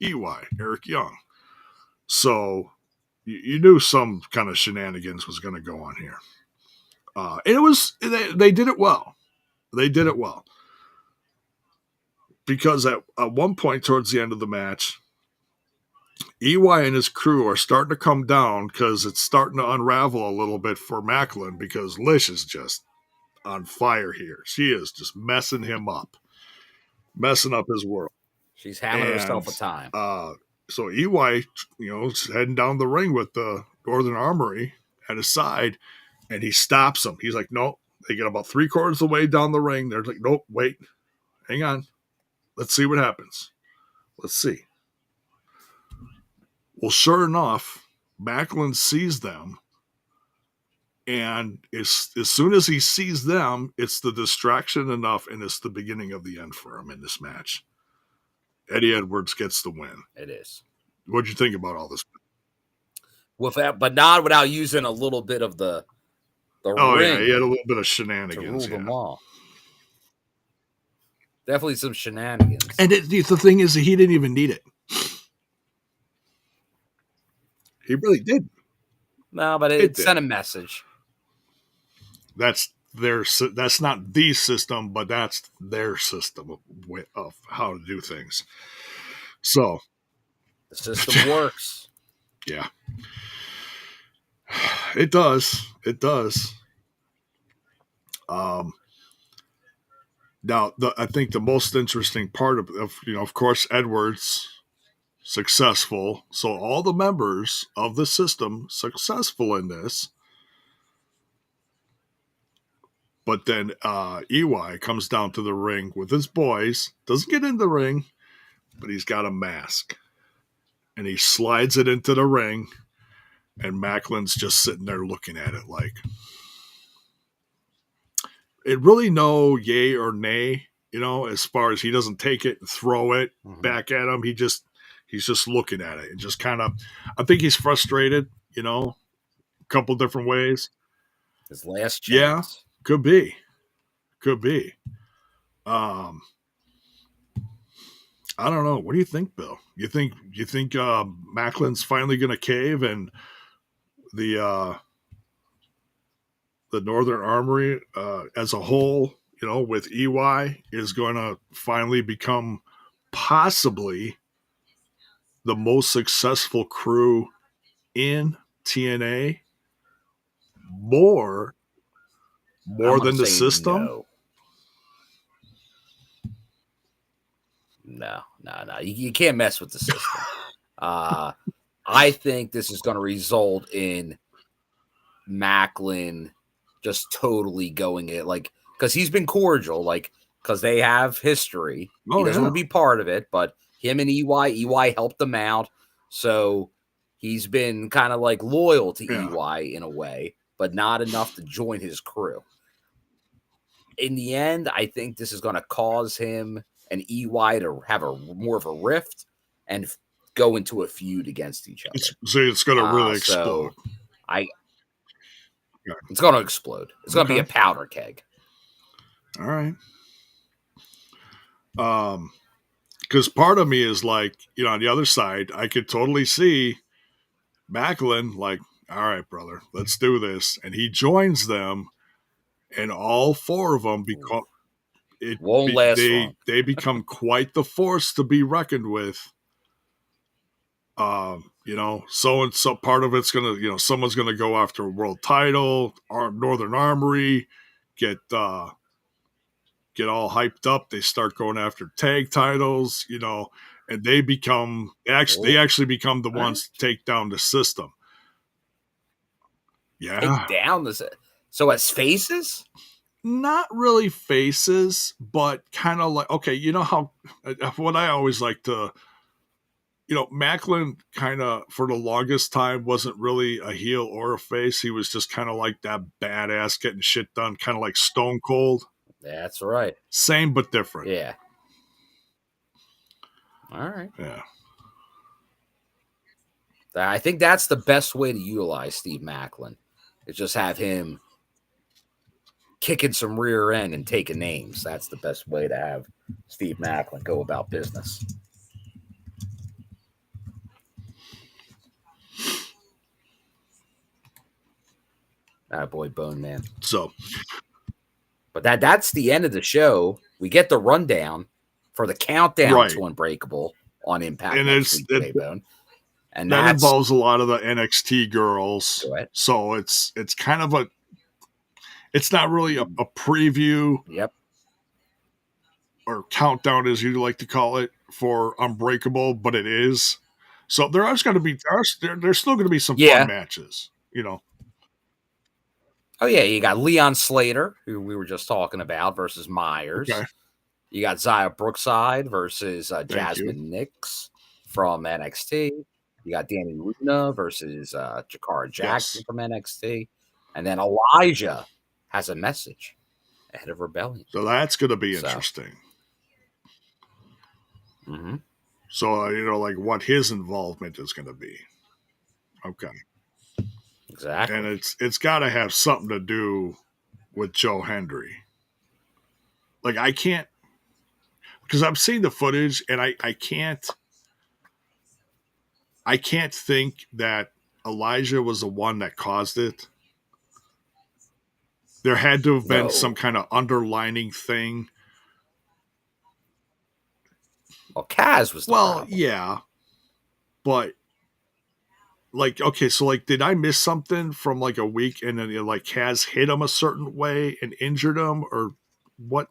EY, Eric Young. So you knew some kind of shenanigans was going to go on here. And they did it well. They did it well. Because at one point towards the end of the match, EY and his crew are starting to come down because it's starting to unravel a little bit for Macklin, because Lish is just on fire here. She is just messing him up. Messing up his world. She's having herself a time. So EY, is heading down the ring with the Northern Armory at his side, and he stops him. He's like, "No." They get about 3/4 of the way down the ring. They're like, "Nope, wait, hang on. Let's see what happens. Let's see." Well, sure enough, Macklin sees them, and as soon as he sees them, it's the distraction enough, and it's the beginning of the end for him in this match. Eddie Edwards gets the win. It is. What'd you think about all this? With that, but not without using a little bit of the ring. Yeah, he had a little bit of shenanigans. To rule them all. Definitely some shenanigans. And the thing is, he didn't even need it. He really did. No, but it sent a message. That's not the system, but that's their system of how to do things. So the system works. Yeah. It does. It does. Now, I think the most interesting part of course, Edwards successful. So all the members of the system successful in this. But then EY comes down to the ring with his boys. Doesn't get in the ring, but he's got a mask. And he slides it into the ring. And Macklin's just sitting there looking at it like, it really no yay or nay, as far as he doesn't take it and throw it back at him. He's just looking at it and just kind of, I think he's frustrated, a couple different ways. His last chance. Yeah, could be. I don't know. What do you think, Bill? You think Macklin's finally going to cave and the Northern Armory as a whole, with EY, is going to finally become possibly the most successful crew in TNA, more than the system? No. You can't mess with the system. I think this is going to result in Macklin just totally going it, like, because he's been cordial, like, because they have history. He doesn't want to be part of it, but him and EY helped him out. So he's been kind of like loyal to EY in a way, but not enough to join his crew. In the end, I think this is going to cause him and EY to have more of a rift and go into a feud against each other. It's going to really explode. It's going to explode. It's going to be a powder keg. All right. Because part of me is like, on the other side, I could totally see Macklin like, all right, brother, let's do this. And he joins them, and all four of them become... They become quite the force to be reckoned with. So and so part of it's gonna, someone's gonna go after a world title, our Northern Armory, get all hyped up. They start going after tag titles, and they actually become the ones to take down the system. Yeah, take down the system. So as faces. Not really faces, but kind of like, okay, how, what I always like to, Macklin kind of for the longest time wasn't really a heel or a face. He was just kind of like that badass getting shit done, kind of like Stone Cold. That's right. Same but different. Yeah. All right. Yeah. I think that's the best way to utilize Steve Macklin. Is just have him kicking some rear end and taking names. That's the best way to have Steve Macklin go about business. That boy, Bone Man. So, but that's the end of the show. We get the rundown for the countdown to Unbreakable on Impact. And Bone. And that involves a lot of the NXT girls. So it's kind of it's not really a preview. Yep. Or countdown, as you like to call it, for Unbreakable, but it is. So there's still going to be some fun matches, Oh, yeah. You got Leon Slater, who we were just talking about, versus Myers. Okay. You got Zaya Brookside versus Jasmine Nix from NXT. You got Danny Luna versus Jakara Jackson from NXT. And then Elijah has a message ahead of Rebellion. So that's going to be interesting. Mm-hmm. So, like what his involvement is going to be. Okay. Exactly. And it's got to have something to do with Joe Hendry. Like, I can't, because I've seen the footage and I can't think that Elijah was the one that caused it. There had to have been some kind of underlining thing. Well, Kaz was the problem. Yeah. But, like, okay, so, like, did I miss something from, like, a week and then, like, Kaz hit him a certain way and injured him? Or what?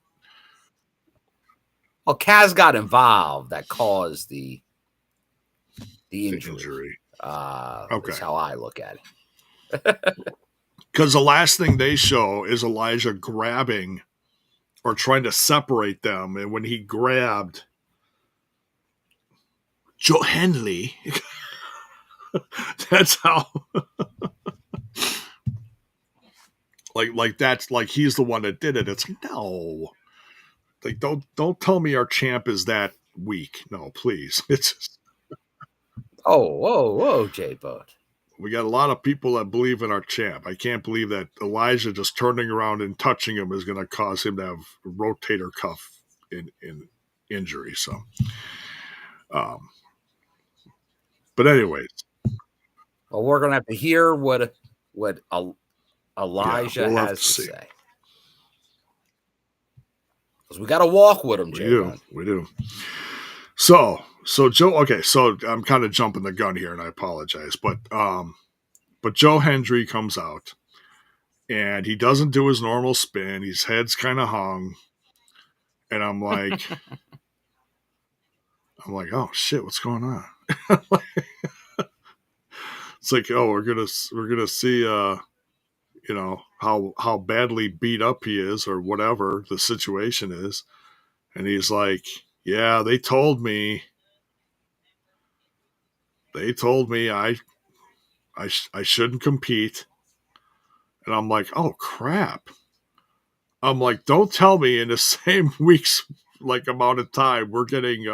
Well, Kaz got involved. That caused the injury. Okay. That's how I look at it. Because the last thing they show is Elijah grabbing or trying to separate them. And when he grabbed Joe Henley, That's how. like that's like he's the one that did it. It's like, no. Like don't tell me our champ is that weak. No, please. It's just, whoa, J-Bone. we got a lot of people that believe in our champ. I can't believe that Elijah just turning around and touching him is going to cause him to have a rotator cuff in injury. So, but anyways, well, we're going to have to hear what Elijah we'll has to say. Because we got to walk with him, J-Bone. We do. So Joe, okay, so I'm kind of jumping the gun here and I apologize, but Joe Hendry comes out and he doesn't do his normal spin. His head's kind of hung. And I'm like, oh shit, what's going on? It's like, oh, we're gonna see how badly beat up he is or whatever the situation is. And he's like, yeah, they told me I shouldn't compete. And I'm like, oh crap. I'm like, don't tell me in the same week's amount of time we're getting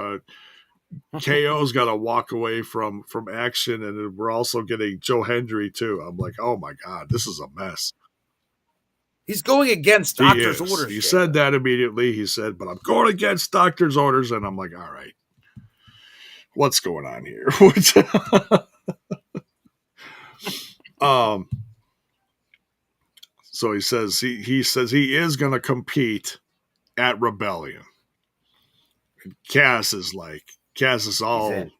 KO's got to walk away from action, and we're also getting Joe Hendry too. I'm like, oh my god, this is a mess. He's going against doctor's orders. He said that immediately. He said, but I'm going against doctor's orders, and I'm like, all right, what's going on here? So he says he is going to compete at Rebellion. And Cass is all,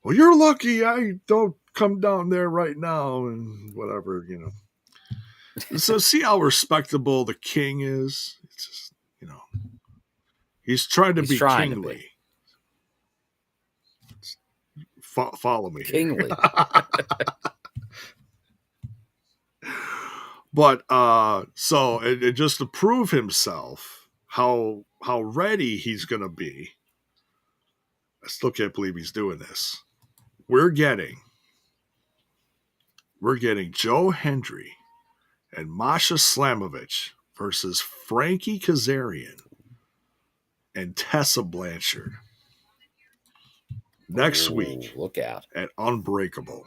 well, you're lucky I don't come down there right now and whatever, So see how respectable the king is? It's just, he's trying to be kingly. Follow me. Kingly. But so it just to prove himself how ready he's going to be. I still can't believe he's doing this. We're getting Joe Hendry and Masha Slamovich versus Frankie Kazarian and Tessa Blanchard next week. Look out at Unbreakable.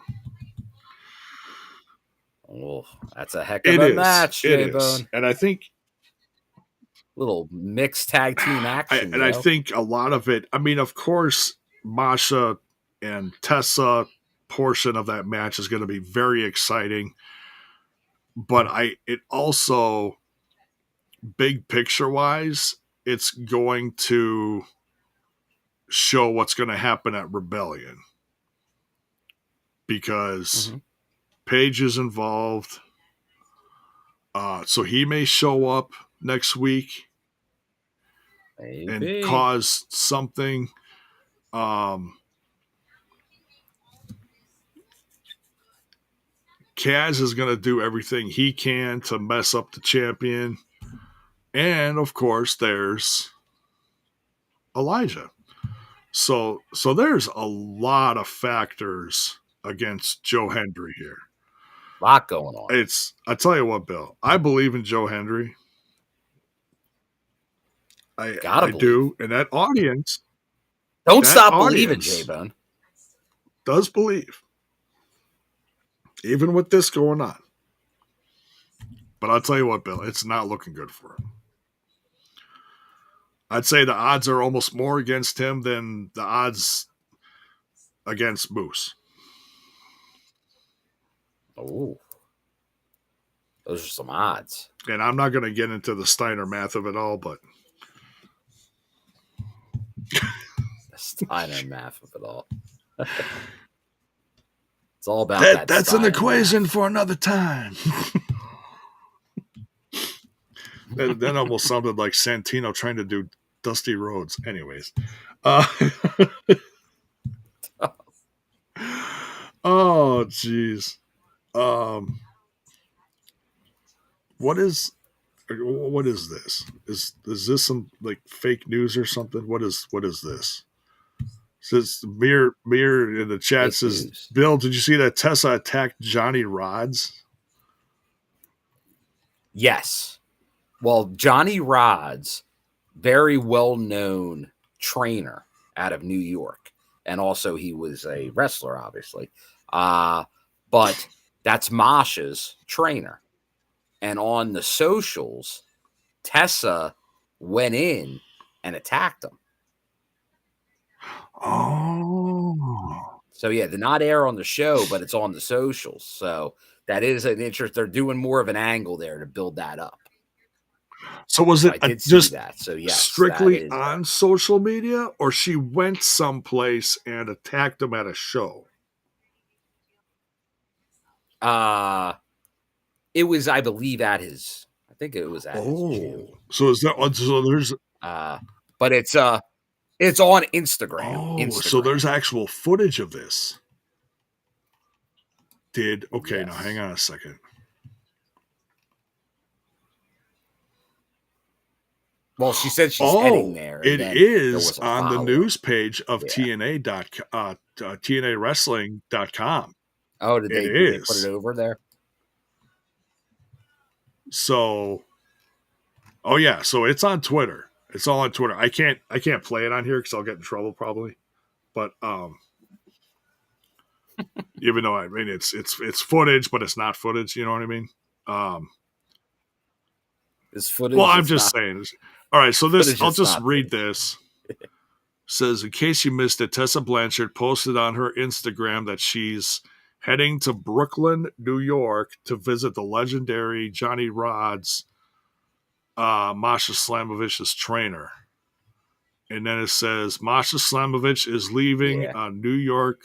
Oh, that's a heck of a match, J-Bone. And I think little mixed tag team action. I think a lot of it, I mean, of course, Masha and Tessa portion of that match is going to be very exciting. But it also, big picture wise, it's going to show what's going to happen at Rebellion. Because Paige is involved. So he may show up next week and cause something. Kaz is going to do everything he can to mess up the champion. And, of course, there's Elijah. So there's a lot of factors against Joe Hendry here. A lot going on. I tell you what, Bill, I believe in Joe Hendry. I do. And that audience. Don't stop believing, J-Bone. Does believe. Even with this going on. But I'll tell you what, Bill, it's not looking good for him. I'd say the odds are almost more against him than the odds against Moose. Oh. Those are some odds. And I'm not going to get into the Steiner math of it all, but... the Steiner math of it all. It's all about that. That's an equation for another time. That almost sounded like Santino trying to do Dusty Rhodes. Anyways. Oh, jeez. What is this? Is this some fake news or something? What is this? Says Mir in the chat says, Bill, did you see that Tessa attacked Johnny Rods? Yes. Well, Johnny Rods, very well-known trainer out of New York. And also he was a wrestler, obviously. But that's Masha's trainer. And on the socials, Tessa went in and attacked him. Oh. So, yeah, they're not air on the show, but it's on the socials. So that is an interest. They're doing more of an angle there to build that up. So was it just that. So, yes, strictly on social media, or she went someplace and attacked him at a show? It was, I believe, at his. I think it was at his gym. So is that? So there's. But it's on Instagram. Oh, Instagram. So there's actual footage of this. Okay? Now hang on a second. Well, she said she's heading there. It is on the news page of TNA Oh, did they put it over there? So, so it's on Twitter. It's all on Twitter. I can't play it on here because I'll get in trouble probably. But even though I mean it's footage, but it's not footage. You know what I mean? It's footage. Well, I'm just saying. All right, so this I'll just read this. Says, in case you missed it, Tessa Blanchard posted on her Instagram that she's heading to Brooklyn, New York to visit the legendary Johnny Rods, Masha Slamovich's trainer. And then it says, Masha Slamovich is leaving New York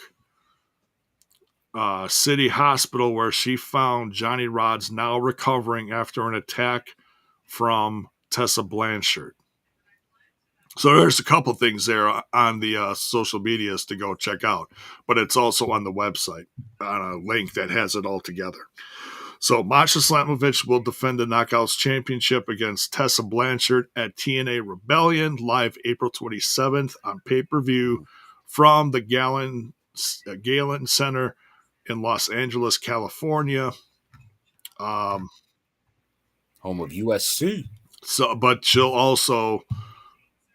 City Hospital where she found Johnny Rods now recovering after an attack from Tessa Blanchard. So there's a couple things there on the social medias to go check out, but it's also on the website on a link that has it all together. So Masha Slamovich will defend the Knockouts Championship against Tessa Blanchard at TNA Rebellion live April 27th on pay-per-view from the Galen Center in Los Angeles, California. Home of USC. So, but she'll also,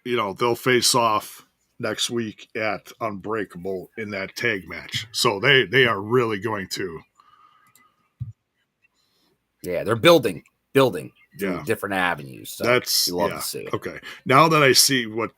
they'll face off next week at Unbreakable in that tag match. So they are really going to. Yeah, they're building different avenues. So that's you love to see it. Okay. Now that I see what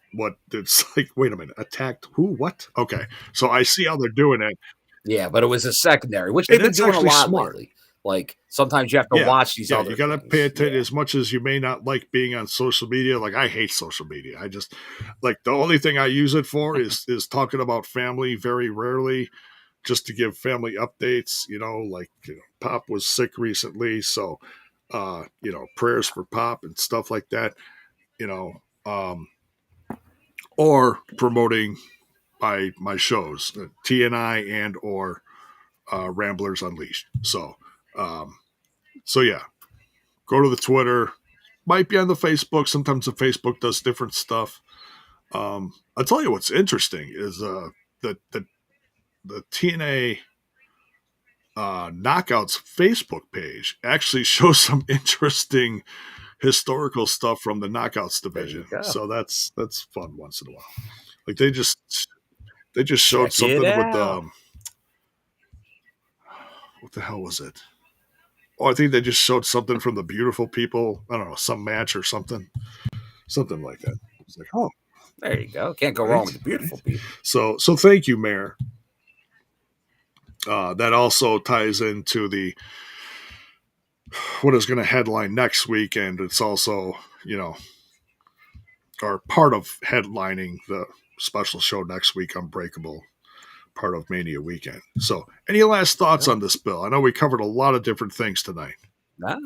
it's like, wait a minute, attacked who? What? Okay. So I see how they're doing it. Yeah, but it was a secondary, which they've been doing a lot lately. Like sometimes you have to watch these other. You got to pay attention as much as you may not like being on social media. Like I hate social media. I just the only thing I use it for is talking about family very rarely, just to give family updates. Pop was sick recently, so prayers for Pop and stuff like that. Or promoting my shows, TNI and or Ramblers Unleashed. So yeah, go to the Twitter, might be on the Facebook. Sometimes the Facebook does different stuff. I'll tell you what's interesting is the TNA Knockouts Facebook page actually shows some interesting historical stuff from the Knockouts division. So that's fun once in a while. Like they just showed something with what the hell was it? Oh, I think they just showed something from the Beautiful People. I don't know, some match or something like that. It's like, oh, there you go. Can't go wrong with the Beautiful People. So thank you, Mayor. That also ties into what is going to headline next week, and it's also, or part of headlining the special show next week, Unbreakable, part of Mania weekend. So any last thoughts on this, Bill? I know we covered a lot of different things tonight. A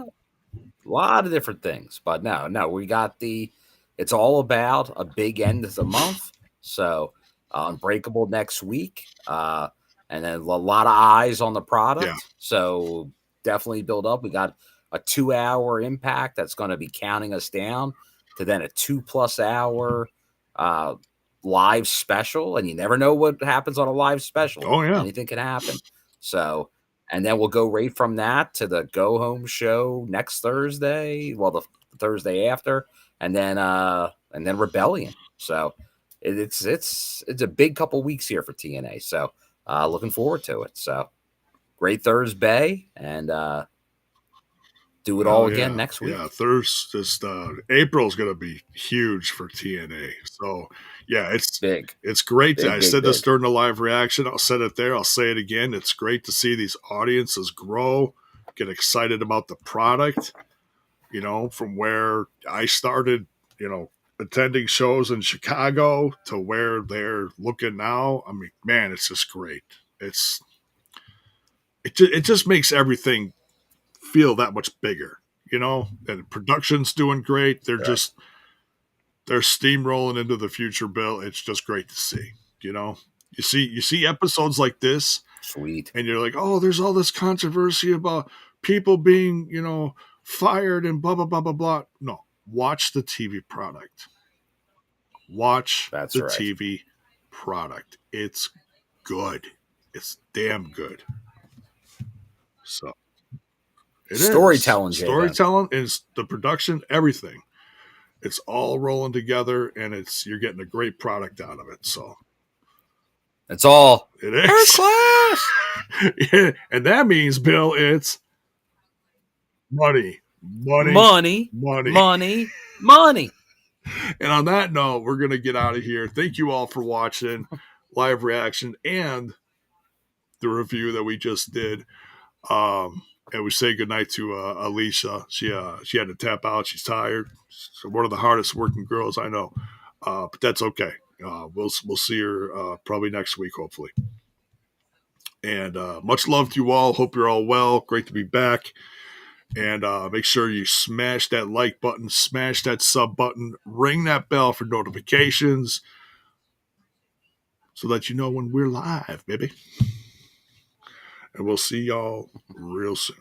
lot of different things, but no, we got it's all about a big end of the month. So Unbreakable next week, and then a lot of eyes on the product. Yeah. So definitely build up. We got a 2-hour Impact that's going to be counting us down to then a 2+ hour live special, and you never know what happens on a live special. Oh, yeah. Anything can happen. So, and then we'll go right from that to the go home show next Thursday. Well, the Thursday after, and then Rebellion. So it's a big couple weeks here for TNA. So looking forward to it. So great Thursday, and do it all again next week. Yeah, April's going to be huge for TNA. So, yeah, it's big. It's great. Big, I said this during the live reaction. I'll say it there. I'll say it again. It's great to see these audiences grow, get excited about the product, you know, from where I started, you know, attending shows in Chicago to where they're looking now. I mean, man, it's just great. It just makes everything feel that much bigger, you know, and production's doing great. They're steamrolling into the future, Bill. It's just great to see, you know. You see episodes like this, sweet, and you're like, oh, there's all this controversy about people being, you know, fired and blah blah blah blah blah. No, watch the TV product. Watch the TV product. It's good. It's damn good. So storytelling is the production, everything. It's all rolling together, and you're getting a great product out of it. So it's all it is first class. Yeah, and that means, Bill, it's money. And on that note, we're gonna get out of here. Thank you all for watching live reaction and the review that we just did. And we say goodnight to Alisha. She had to tap out. She's tired. So one of the hardest working girls I know. But that's okay. We'll see her probably next week, hopefully. And much love to you all. Hope you're all well. Great to be back. And make sure you smash that like button, smash that sub button, ring that bell for notifications so that you know when we're live, baby. And we'll see y'all real soon.